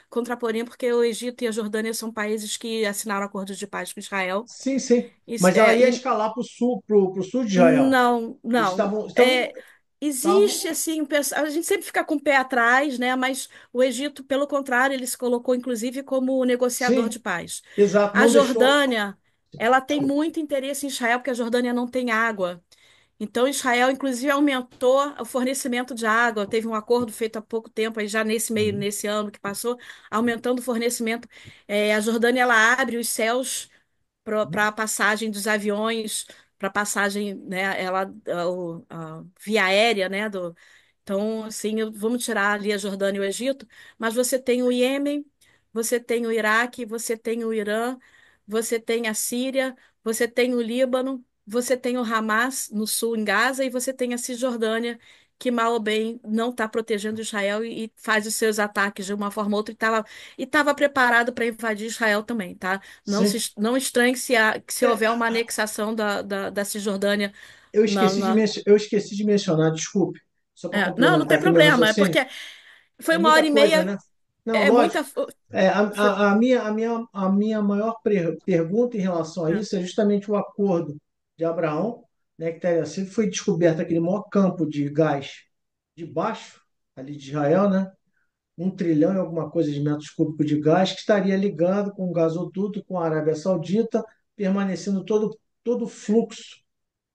contraporiam, porque o Egito e a Jordânia são países que assinaram acordos de paz com Israel. Sim, sim. Isso, Mas ela ia escalar para o sul, pro sul de Israel. não, Eles não. Existe, estavam, assim, a gente sempre fica com o pé atrás, né? Mas o Egito, pelo contrário, ele se colocou, inclusive, como negociador de sim, paz. exato, A não deixou. Jordânia, ela tem muito interesse em Israel, porque a Jordânia não tem água. Então, Israel, inclusive, aumentou o fornecimento de água. Teve um acordo feito há pouco tempo, aí já Uhum. nesse ano que passou, aumentando o fornecimento. A Jordânia, ela abre os céus para a passagem dos aviões, para passagem, né, a via aérea, né, então, assim, vamos tirar ali a Jordânia e o Egito, mas você tem o Iêmen, você tem o Iraque, você tem o Irã, você tem a Síria, você tem o Líbano, você tem o Hamas no sul, em Gaza, e você tem a Cisjordânia, que mal ou bem não está protegendo Israel e faz os seus ataques de uma forma ou outra e estava preparado para invadir Israel também, tá? Sim. Não estranhe se É, houver uma anexação da Cisjordânia. eu esqueci de mencionar, desculpe, só para Não, não complementar tem aqui meu problema, é raciocínio. porque foi É uma hora muita e coisa, meia, né? Não, é muita. lógico. A minha maior pergunta em relação a É, isso é justamente o acordo de Abraão, né, que teria sido, foi descoberto aquele maior campo de gás debaixo ali de Israel, né? 1 trilhão e alguma coisa de metros cúbicos de gás que estaria ligado com o gasoduto com a Arábia Saudita, permanecendo todo o fluxo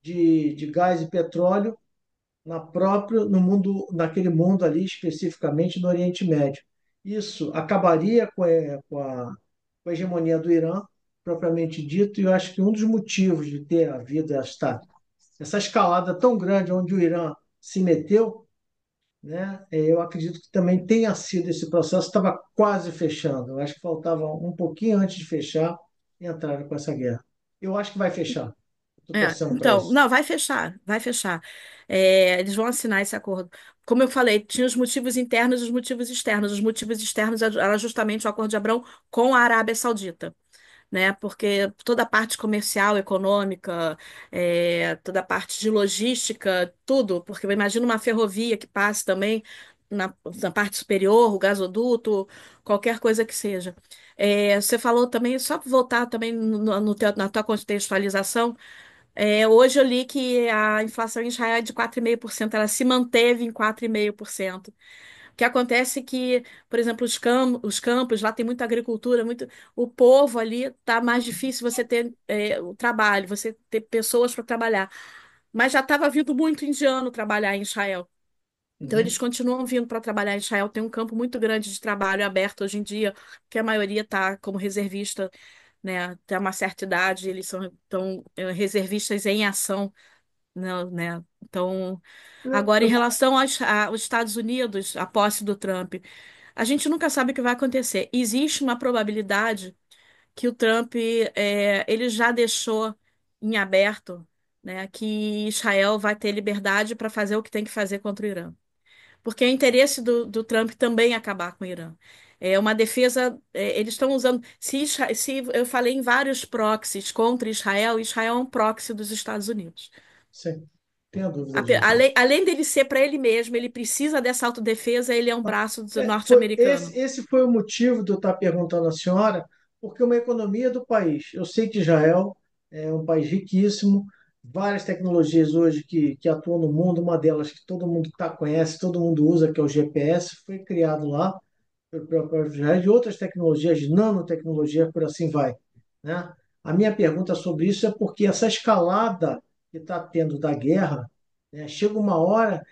de gás e petróleo no mundo, naquele mundo ali, especificamente no Oriente Médio. Isso acabaria com a hegemonia do Irã, propriamente dito, e eu acho que um dos motivos de ter havido essa escalada tão grande onde o Irã se meteu, né, eu acredito que também tenha sido esse processo, estava quase fechando. Eu acho que faltava um pouquinho antes de fechar e entraram com essa guerra. Eu acho que vai fechar. Estou torcendo para então, isso. não, vai fechar, vai fechar. Eles vão assinar esse acordo. Como eu falei, tinha os motivos internos e os motivos externos. Os motivos externos era justamente o acordo de Abrão com a Arábia Saudita, né? Porque toda a parte comercial, econômica, toda a parte de logística, tudo, porque eu imagino uma ferrovia que passe também na parte superior, o gasoduto, qualquer coisa que seja. Você falou também, só para voltar também na tua contextualização, hoje eu li que a inflação em Israel é de 4,5%, ela se manteve em 4,5%. O que acontece é que, por exemplo, os campos, lá tem muita agricultura, o povo ali tá mais difícil você ter o trabalho, você ter pessoas para trabalhar. Mas já estava vindo muito indiano trabalhar em Israel. Então eles Uhum. continuam vindo para trabalhar em Israel. Tem um campo muito grande de trabalho aberto hoje em dia, que a maioria está como reservista, né? Tem uma certa idade, eles são tão reservistas em ação, né? Então, Não, agora em relação aos Estados Unidos, a posse do Trump. A gente nunca sabe o que vai acontecer. Existe uma probabilidade que o Trump ele já deixou em aberto, né, que Israel vai ter liberdade para fazer o que tem que fazer contra o Irã. Porque é interesse do Trump também acabar com o Irã. É uma defesa. Eles estão usando. Se eu falei em vários proxies contra Israel, Israel é um proxy dos Estados Unidos. sim. tenha dúvida disso. Além dele ser para ele mesmo, ele precisa dessa autodefesa, ele é um braço do norte-americano. Esse foi o motivo de eu estar perguntando à senhora, porque uma economia do país. Eu sei que Israel é um país riquíssimo, várias tecnologias hoje que atuam no mundo, uma delas que todo mundo conhece, todo mundo usa, que é o GPS, foi criado lá pelo próprio Israel, e outras tecnologias, nanotecnologia, por assim vai, né? A minha pergunta sobre isso é porque essa escalada que está tendo da guerra, né, chega uma hora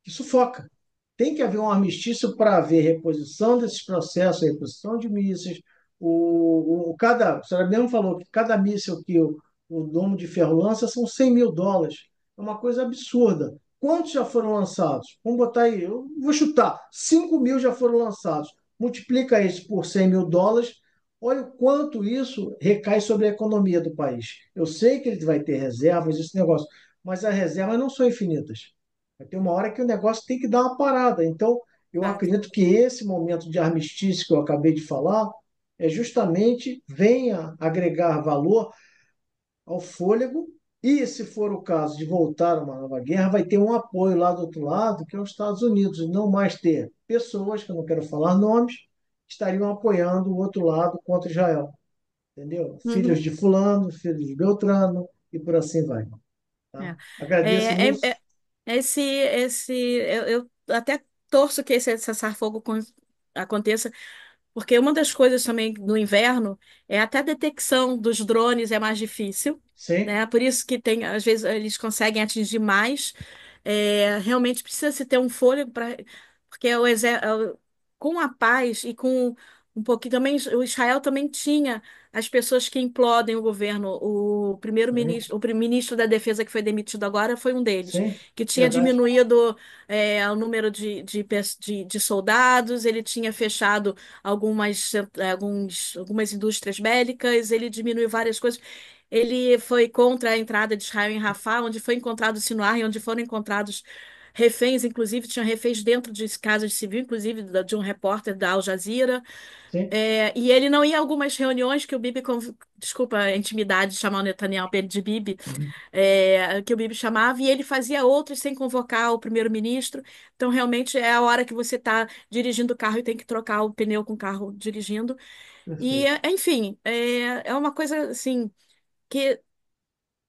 que sufoca. Tem que haver um armistício para haver reposição desses processos, reposição de mísseis. A senhora mesmo falou que cada míssil que o Domo de Ferro lança são US$ 100.000. É uma coisa absurda. Quantos já foram lançados? Vamos botar aí, eu vou chutar, 5.000 já foram lançados. Multiplica isso por US$ 100.000, olha o quanto isso recai sobre a economia do país. Eu sei que ele vai ter reservas, esse negócio, mas as reservas não são infinitas. Vai ter uma hora que o negócio tem que dar uma parada. Então, eu Exato. acredito que esse momento de armistício que eu acabei de falar é justamente venha agregar valor ao fôlego e, se for o caso de voltar a uma nova guerra, vai ter um apoio lá do outro lado, que é os Estados Unidos, e não mais ter pessoas, que eu não quero falar nomes, que estariam apoiando o outro lado contra Israel. Entendeu? Filhos Uhum. de fulano, filhos de Beltrano, e por assim vai. Tá? É. Agradeço É, imenso. é, eu até torço que esse cessar-fogo aconteça, porque uma das coisas também no inverno é até a detecção dos drones é mais difícil, Sim, né? Por isso que tem, às vezes eles conseguem atingir mais. Realmente precisa se ter um fôlego para, porque com a paz e com um pouquinho também, o Israel também tinha as pessoas que implodem o governo. O sim, primeiro-ministro, ministro da Defesa que foi demitido agora foi um deles, sim, que tinha verdade. diminuído o número de soldados, ele tinha fechado algumas indústrias bélicas, ele diminuiu várias coisas. Ele foi contra a entrada de Israel em Rafah, onde foi encontrado Sinuar e onde foram encontrados reféns, inclusive tinha reféns dentro de casas de civil, inclusive de um repórter da Al Jazeera. Sim, E ele não ia a algumas reuniões que o Bibi, desculpa a intimidade de chamar o Netanyahu de Bibi, uhum, que o Bibi chamava, e ele fazia outros sem convocar o primeiro-ministro. Então, realmente, é a hora que você está dirigindo o carro e tem que trocar o pneu com o carro dirigindo. E, perfeito. enfim, é uma coisa assim que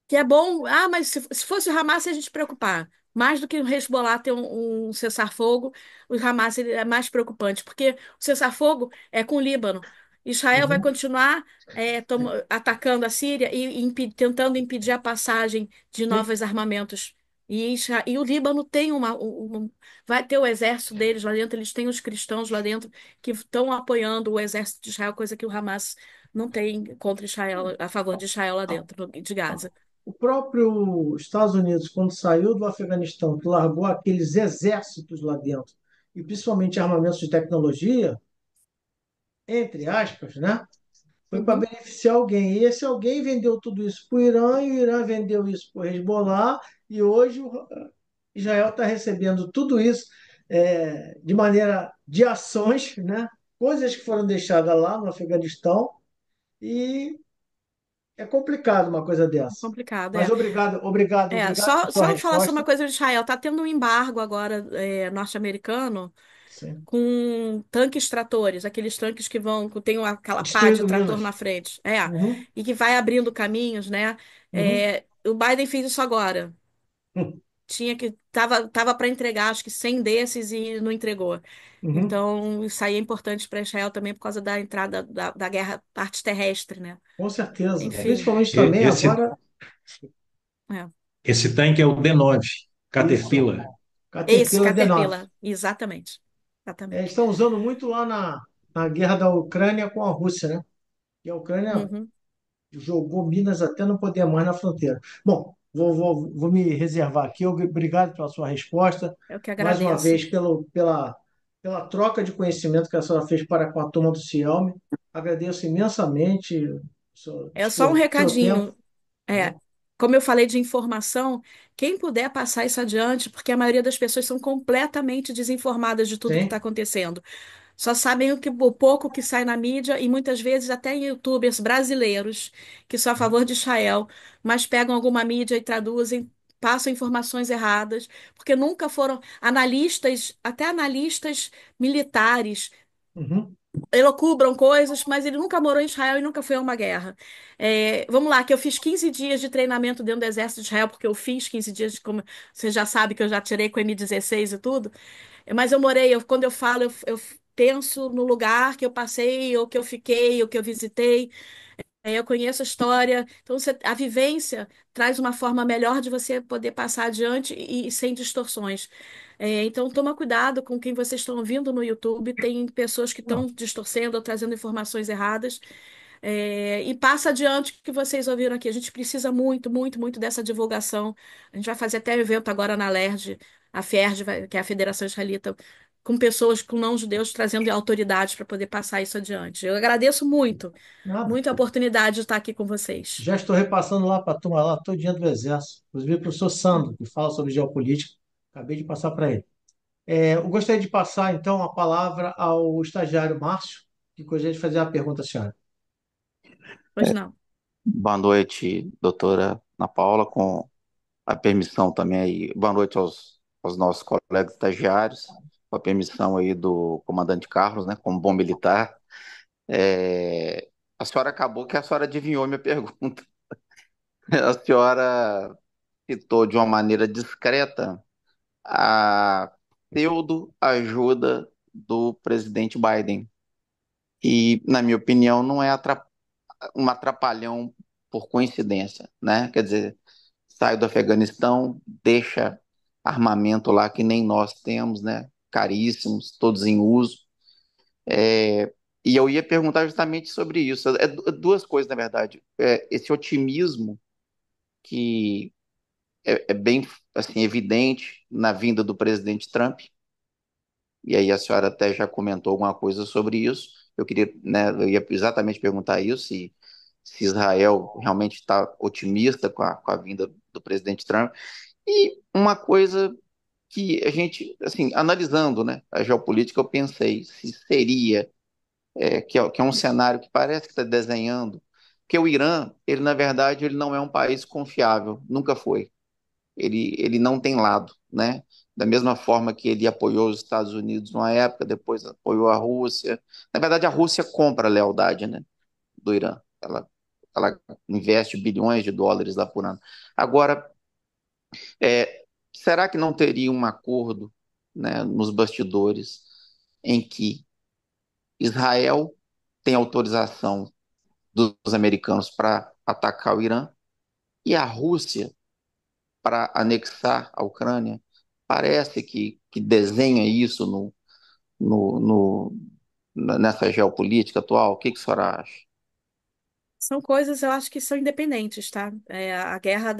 que é bom. Ah, mas se fosse o Hamas, a gente se preocupar. Mais do que o Hezbollah ter um cessar-fogo, o Hamas ele é mais preocupante, porque o cessar-fogo é com o Líbano. Israel vai Uhum, continuar atacando a Síria e tentando impedir a passagem de sim, novos armamentos. E o Líbano tem vai ter o exército deles lá dentro, eles têm os cristãos lá dentro que estão apoiando o exército de Israel, coisa que o Hamas não tem contra Israel, a favor de Israel lá dentro, de Gaza. o próprio Estados Unidos, quando saiu do Afeganistão, que largou aqueles exércitos lá dentro, e principalmente armamentos de tecnologia, entre aspas, né? Foi para Uhum. beneficiar alguém. E esse alguém vendeu tudo isso para o Irã, e o Irã vendeu isso para o Hezbollah, e hoje Israel está recebendo tudo isso de maneira de ações, né? Coisas que foram deixadas lá no Afeganistão, e é complicado uma coisa dessa. Complicado, Mas obrigado, obrigado, obrigado por sua só falar sobre uma resposta. coisa de Israel. Tá tendo um embargo agora norte-americano Sim. com tanques tratores, aqueles tanques que vão, que tem aquela pá de Destruindo trator na Minas. frente. Uhum, E que vai abrindo caminhos, né? uhum, O Biden fez isso agora. Tava para entregar, acho que 100 desses e não entregou. uhum, Então, isso aí é importante para Israel também por causa da entrada da guerra parte terrestre, né? com certeza. É. Enfim, Principalmente também Esse, agora, é. esse tanque é o D9 isso, Caterpillar. Esse Caterpillar D9. Caterpillar, exatamente. Eles Exatamente. estão usando muito lá na guerra da Ucrânia com a Rússia, né? E a Ucrânia Uhum. jogou Minas até não poder mais na fronteira. Bom, vou me reservar aqui. Obrigado pela sua resposta. Eu que Mais uma agradeço. vez, pela troca de conhecimento que a senhora fez para com a turma do Cialme. Agradeço imensamente É só um o seu tempo. recadinho. Tá É, bom? como eu falei de informação, quem puder passar isso adiante, porque a maioria das pessoas são completamente desinformadas de tudo que está Sim, acontecendo. Só sabem o pouco que sai na mídia e muitas vezes até em YouTubers brasileiros que são a favor de Israel, mas pegam alguma mídia e traduzem passam informações erradas, porque nunca foram analistas, até analistas militares Uhum. elocubram coisas, mas ele nunca morou em Israel e nunca foi a uma guerra. Vamos lá, que eu fiz 15 dias de treinamento dentro do exército de Israel, porque eu fiz 15 dias, como você já sabe que eu já tirei com M16 e tudo. Mas eu morei, quando eu falo, eu penso no lugar que eu passei, ou que eu fiquei, ou que eu visitei. Eu conheço a história. Então, a vivência traz uma forma melhor de você poder passar adiante e sem distorções. Então, toma cuidado com quem vocês estão ouvindo no YouTube. Tem pessoas que estão Não, distorcendo ou trazendo informações erradas. E passa adiante o que vocês ouviram aqui. A gente precisa muito, muito, muito dessa divulgação. A gente vai fazer até um evento agora na LERJ, a FERJ, que é a Federação Israelita, com pessoas, com não-judeus, trazendo autoridades para poder passar isso adiante. Eu agradeço muito, nada. muito a oportunidade de estar aqui com vocês. Já estou repassando lá para a turma lá, todo dia do Exército. Inclusive o professor Sandro, que fala sobre geopolítica. Acabei de passar para ele. Eu gostaria de passar, então, a palavra ao estagiário Márcio, que gostaria de fazer a pergunta à senhora. Pois não. Boa noite, doutora Ana Paula, com a permissão também aí. Boa noite aos nossos colegas estagiários, com a permissão aí do comandante Carlos, né, como bom militar. A senhora acabou que a senhora adivinhou minha pergunta. A senhora citou de uma maneira discreta a pseudo-ajuda do presidente Biden. E, na minha opinião, não é um atrapalhão por coincidência, né? Quer dizer, sai do Afeganistão, deixa armamento lá que nem nós temos, né? Caríssimos, todos em uso. E eu ia perguntar justamente sobre isso. Duas coisas, na verdade. Esse otimismo que é bem assim, evidente na vinda do presidente Trump, e aí a senhora até já comentou alguma coisa sobre isso. Eu queria, né, eu ia exatamente perguntar isso, se Israel realmente está otimista com a vinda do presidente Trump. E uma coisa que a gente, assim, analisando, né, a geopolítica, eu pensei se seria, que é um cenário que parece que está desenhando, que o Irã, ele na verdade, ele não é um país confiável, nunca foi. Ele não tem lado, né? Da mesma forma que ele apoiou os Estados Unidos numa época, depois apoiou a Rússia. Na verdade, a Rússia compra a lealdade, né, do Irã. Ela investe bilhões de dólares lá por ano. Agora, é, será que não teria um acordo, né, nos bastidores em que Israel tem autorização dos americanos para atacar o Irã e a Rússia para anexar a Ucrânia? Parece que desenha isso no, no, nessa geopolítica atual. O que que a senhora acha? São coisas, eu acho que são independentes, tá? A guerra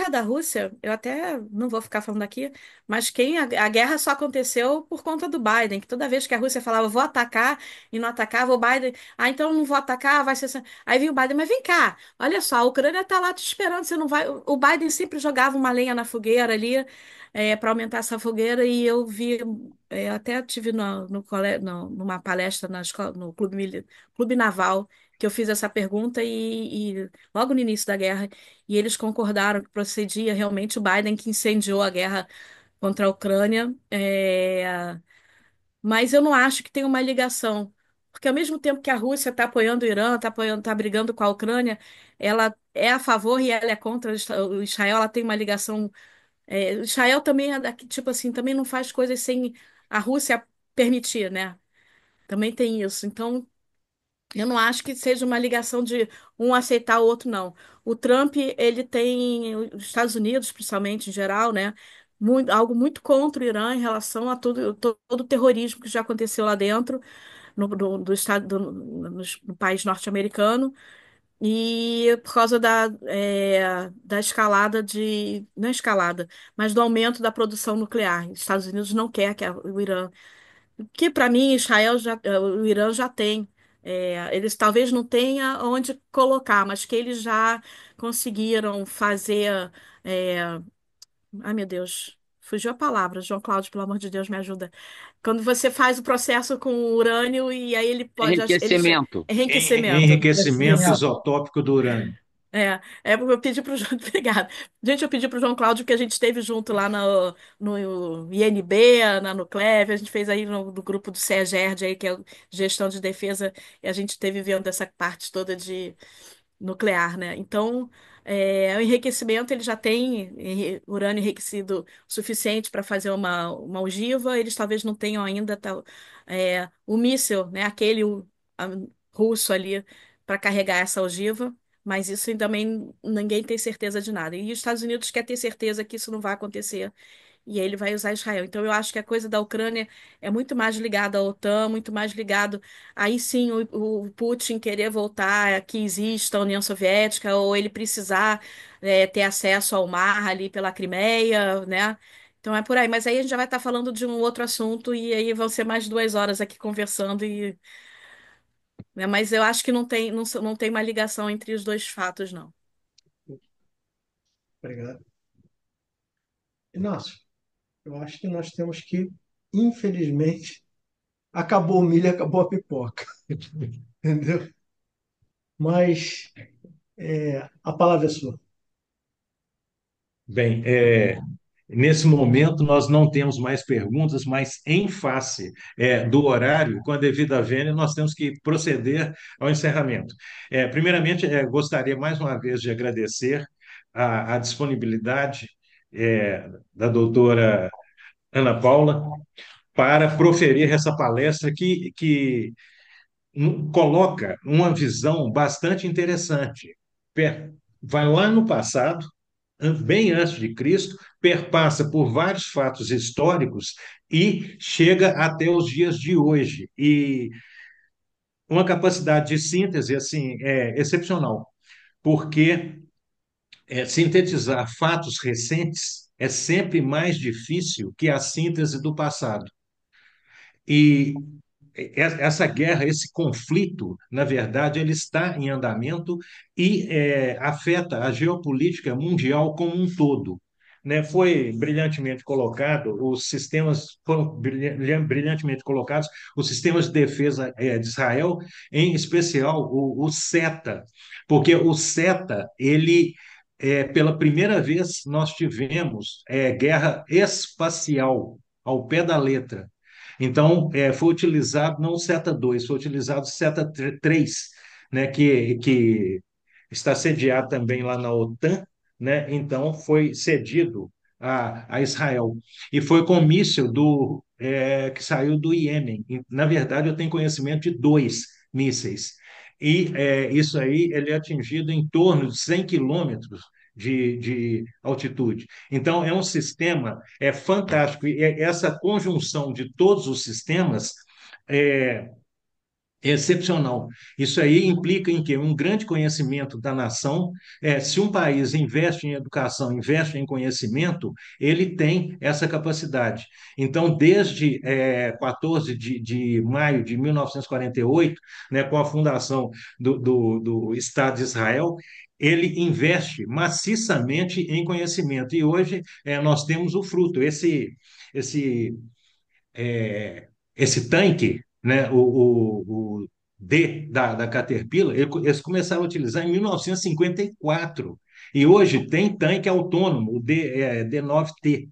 da Rússia, eu até não vou ficar falando aqui, mas a guerra só aconteceu por conta do Biden, que toda vez que a Rússia falava vou atacar e não atacava, o Biden, então eu não vou atacar, vai ser. Aí vinha o Biden, mas vem cá, olha só, a Ucrânia tá lá te esperando, você não vai. O Biden sempre jogava uma lenha na fogueira ali, para aumentar essa fogueira, e eu vi, até tive numa palestra na escola, no Clube Naval que eu fiz essa pergunta e logo no início da guerra, e eles concordaram que procedia realmente o Biden que incendiou a guerra contra a Ucrânia, mas eu não acho que tem uma ligação, porque ao mesmo tempo que a Rússia está apoiando o Irã, está apoiando, tá brigando com a Ucrânia, ela é a favor e ela é contra o Israel, ela tem uma ligação. Israel também tipo assim, também não faz coisas sem a Rússia permitir, né? Também tem isso. Então, eu não acho que seja uma ligação de um aceitar o outro, não. O Trump, ele tem, os Estados Unidos, principalmente em geral, né, algo muito contra o Irã em relação a todo o terrorismo que já aconteceu lá dentro, do estado, no país norte-americano, e por causa da escalada não escalada, mas do aumento da produção nuclear. Os Estados Unidos não quer que o Irã que para mim o Irã já tem. Eles talvez não tenha onde colocar, mas que eles já conseguiram fazer. é, Ai, meu Deus, fugiu a palavra. João Cláudio, pelo amor de Deus, me ajuda. Quando você faz o processo com o urânio e aí ele pode. Eles, Enriquecimento. enriquecimento. Enriquecimento Crescimento. isotópico do urânio. porque eu pedi pro João, obrigada. Gente, eu pedi pro João Cláudio que a gente esteve junto lá no INB, na Nucleve, a gente fez aí no grupo do SEGERD aí, que é Gestão de Defesa, e a gente esteve vendo essa parte toda de nuclear, né? Então, o enriquecimento ele já tem urânio enriquecido suficiente para fazer uma ogiva. Eles talvez não tenham ainda o míssil, né? A- russo ali para carregar essa ogiva. Mas isso também ninguém tem certeza de nada. E os Estados Unidos quer ter certeza que isso não vai acontecer e ele vai usar Israel. Então, eu acho que a coisa da Ucrânia é muito mais ligada à OTAN, muito mais ligado. Aí sim, o Putin querer voltar, que exista a União Soviética, ou ele precisar, ter acesso ao mar ali pela Crimeia, né? Então é por aí. Mas aí a gente já vai estar falando de um outro assunto, e aí vão ser mais 2 horas aqui conversando. Né? Mas eu acho que não tem uma ligação entre os dois fatos, não. Obrigado. Inácio, eu acho que nós temos que, infelizmente, acabou o milho, acabou a pipoca, entendeu? Mas a palavra é sua. Bem, nesse momento nós não temos mais perguntas, mas em face do horário, com a devida vênia, nós temos que proceder ao encerramento. Primeiramente, gostaria mais uma vez de agradecer a disponibilidade da doutora Ana Paula para proferir essa palestra que coloca uma visão bastante interessante. Vai lá no passado, bem antes de Cristo, perpassa por vários fatos históricos e chega até os dias de hoje. E uma capacidade de síntese assim excepcional, porque sintetizar fatos recentes é sempre mais difícil que a síntese do passado. E essa guerra, esse conflito, na verdade, ele está em andamento e afeta a geopolítica mundial como um todo. Né? Foi brilhantemente colocado, os sistemas foram brilhantemente colocados, os sistemas de defesa de Israel, em especial o SETA, porque o SETA, ele pela primeira vez nós tivemos guerra espacial ao pé da letra. Então, foi utilizado não o SETA 2, foi utilizado o SETA 3, né, que está sediado também lá na OTAN, né? Então, foi cedido a Israel. E foi com míssil que saiu do Iêmen. E, na verdade, eu tenho conhecimento de dois mísseis. E isso aí ele é atingido em torno de 100 quilômetros de altitude. Então, é um sistema fantástico. E essa conjunção de todos os sistemas é, é excepcional. Isso aí implica em quê? Um grande conhecimento da nação. Se um país investe em educação, investe em conhecimento, ele tem essa capacidade. Então, desde 14 de maio de 1948, né, com a fundação do Estado de Israel, ele investe maciçamente em conhecimento. E hoje nós temos o fruto, esse esse tanque, né, o D da Caterpillar, eles começaram a utilizar em 1954. E hoje tem tanque autônomo, o D9T.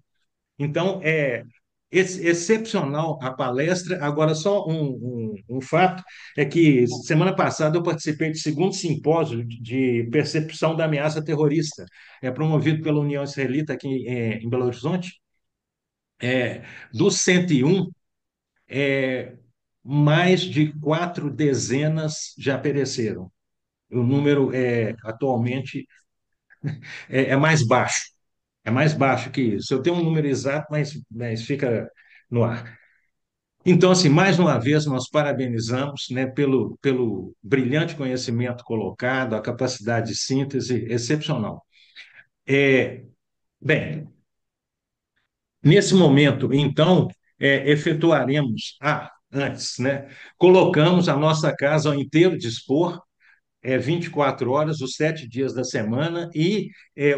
Então, excepcional a palestra. Agora, só um fato é que semana passada eu participei do segundo simpósio de percepção da ameaça terrorista, promovido pela União Israelita aqui em Belo Horizonte. Dos 101, é, mais de 4 dezenas já pereceram. O número atualmente é mais baixo. É mais baixo que isso. Eu tenho um número exato, mas fica no ar. Então, assim, mais uma vez, nós parabenizamos, né, pelo brilhante conhecimento colocado, a capacidade de síntese excepcional. É, Bem, nesse momento, então, efetuaremos. Antes, né? Colocamos a nossa casa ao inteiro dispor, 24 horas, os 7 dias da semana, e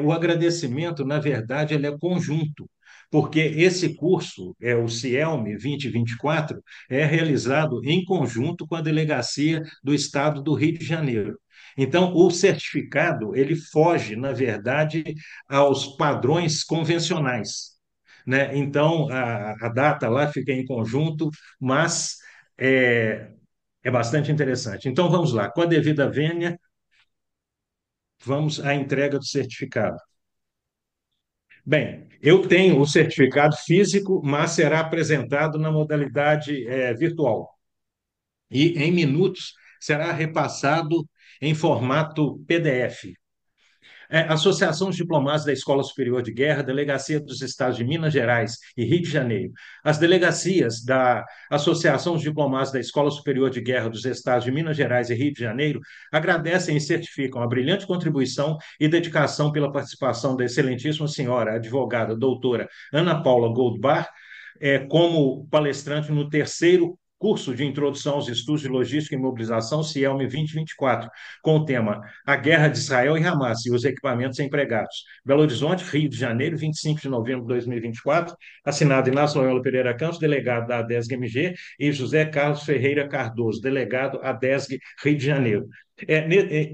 o agradecimento, na verdade, ele é conjunto, porque esse curso, o CIELM 2024, é realizado em conjunto com a Delegacia do Estado do Rio de Janeiro. Então, o certificado, ele foge, na verdade, aos padrões convencionais, né? Então, a data lá fica em conjunto, mas é, é bastante interessante. Então, vamos lá. Com a devida vênia, vamos à entrega do certificado. Bem, eu tenho o certificado físico, mas será apresentado na modalidade virtual. E, em minutos, será repassado em formato PDF. Associação dos Diplomados da Escola Superior de Guerra, Delegacia dos Estados de Minas Gerais e Rio de Janeiro. As delegacias da Associação dos Diplomados da Escola Superior de Guerra dos Estados de Minas Gerais e Rio de Janeiro agradecem e certificam a brilhante contribuição e dedicação pela participação da excelentíssima senhora advogada doutora Ana Paula Goldbar, como palestrante no terceiro curso de Introdução aos Estudos de Logística e Mobilização, CIELM 2024, com o tema A Guerra de Israel e Hamas e os Equipamentos Empregados. Belo Horizonte, Rio de Janeiro, 25 de novembro de 2024, assinado Inácio Loyola Pereira Campos, delegado da ADESG-MG, e José Carlos Ferreira Cardoso, delegado ADESG Rio de Janeiro.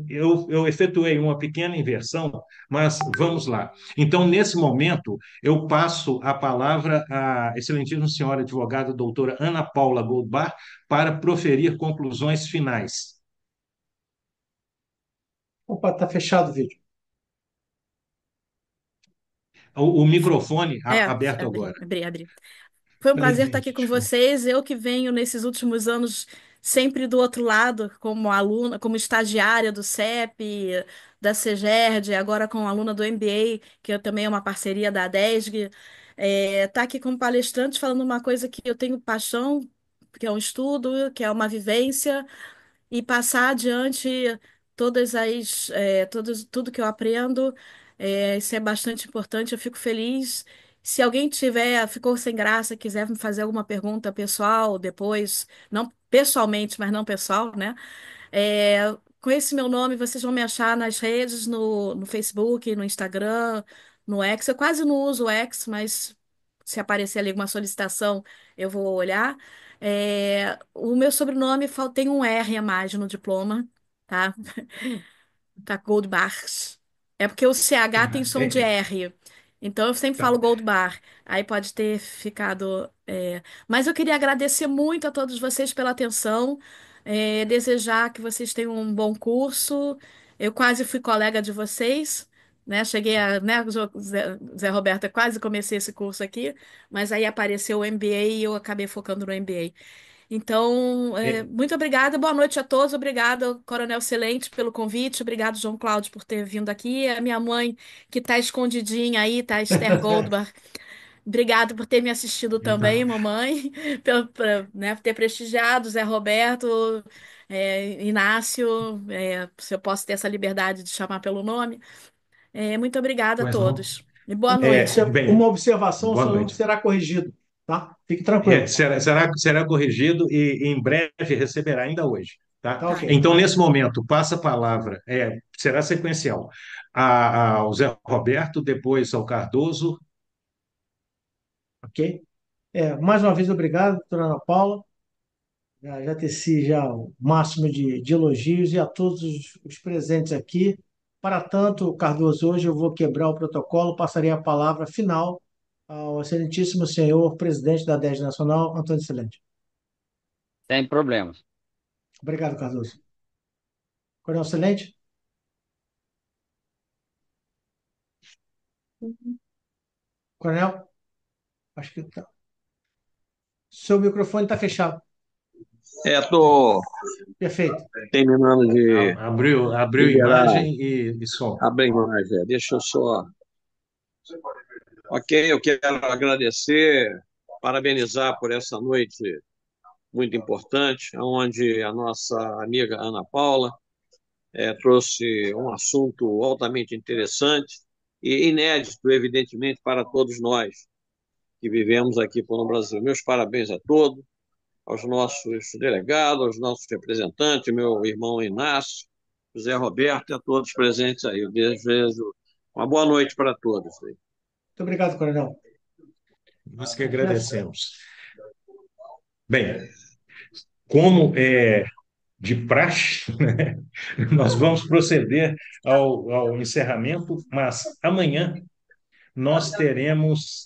Eu efetuei uma pequena inversão, mas vamos lá. Então, nesse momento, eu passo a palavra à excelentíssima senhora advogada doutora Ana Paula Goldbar para proferir conclusões finais. Opa, tá fechado o vídeo. O microfone É, aberto abri, agora. abri, abri. Foi um prazer estar aqui Felizmente, com desculpa. vocês. Eu que venho nesses últimos anos sempre do outro lado, como aluna, como estagiária do CEP, da CEGERD, agora como aluna do MBA, que também é uma parceria da ADESG. Tá aqui como palestrante falando uma coisa que eu tenho paixão, que é um estudo, que é uma vivência e passar adiante tudo que eu aprendo. Isso é bastante importante. Eu fico feliz. Se alguém ficou sem graça, quiser me fazer alguma pergunta pessoal depois, não pessoalmente, mas não pessoal, né? Com esse meu nome, vocês vão me achar nas redes, no Facebook, no Instagram, no X. Eu quase não uso o X, mas se aparecer ali alguma solicitação, eu vou olhar. O meu sobrenome tem um R a mais no diploma, tá? Tá Goldbach. É porque o CH tem Tá, som de R. Então eu sempre tá. falo Goldbar. Aí pode ter ficado. Mas eu queria agradecer muito a todos vocês pela atenção, desejar que vocês tenham um bom curso. Eu quase fui colega de vocês, né? Cheguei a, né, Zé Roberto, eu quase comecei esse curso aqui, mas aí apareceu o MBA e eu acabei focando no MBA. Então, É, muito obrigada, boa noite a todos. Obrigada, Coronel Celente, pelo convite. Obrigado, João Cláudio, por ter vindo aqui. A minha mãe, que está escondidinha aí, tá, Esther Goldberg. Obrigado por ter me assistido também, então, mamãe, né, por ter prestigiado, Zé Roberto, Inácio, se eu posso ter essa liberdade de chamar pelo nome. Muito obrigada a pois não. todos. E boa noite. Uma Bem, observação, o boa seu nome noite. será corrigido, tá? Fique tranquilo. Será corrigido e em breve receberá, ainda hoje. Tá? Tá Tá. ok. Então, nesse momento, passa a palavra, será sequencial, ao Zé Roberto, depois ao Cardoso. Ok? Mais uma vez, obrigado, doutora Ana Paula. Já teci já o máximo de elogios e a todos os presentes aqui. Para tanto, Cardoso, hoje eu vou quebrar o protocolo, passarei a palavra final ao excelentíssimo senhor presidente da DES Nacional, Antônio Excelente. Sem problemas. Obrigado, Cardoso. Coronel Excelente? Coronel? Acho que tá. Seu microfone está fechado. Estou Perfeito. terminando de Abriu liberar imagem e som. a imagem. Deixa eu só. Ok, eu quero agradecer, parabenizar por essa noite muito importante, onde a nossa amiga Ana Paula trouxe um assunto altamente interessante e inédito, evidentemente, para todos nós que vivemos aqui no Brasil. Meus parabéns a todos, aos nossos delegados, aos nossos representantes, meu irmão Inácio, José Roberto e a todos presentes aí. Eu desejo uma boa noite para todos. Muito obrigado, Coronel. Nós que Tá certo. agradecemos. Bem, como é de praxe, né, nós vamos proceder ao encerramento, mas amanhã nós teremos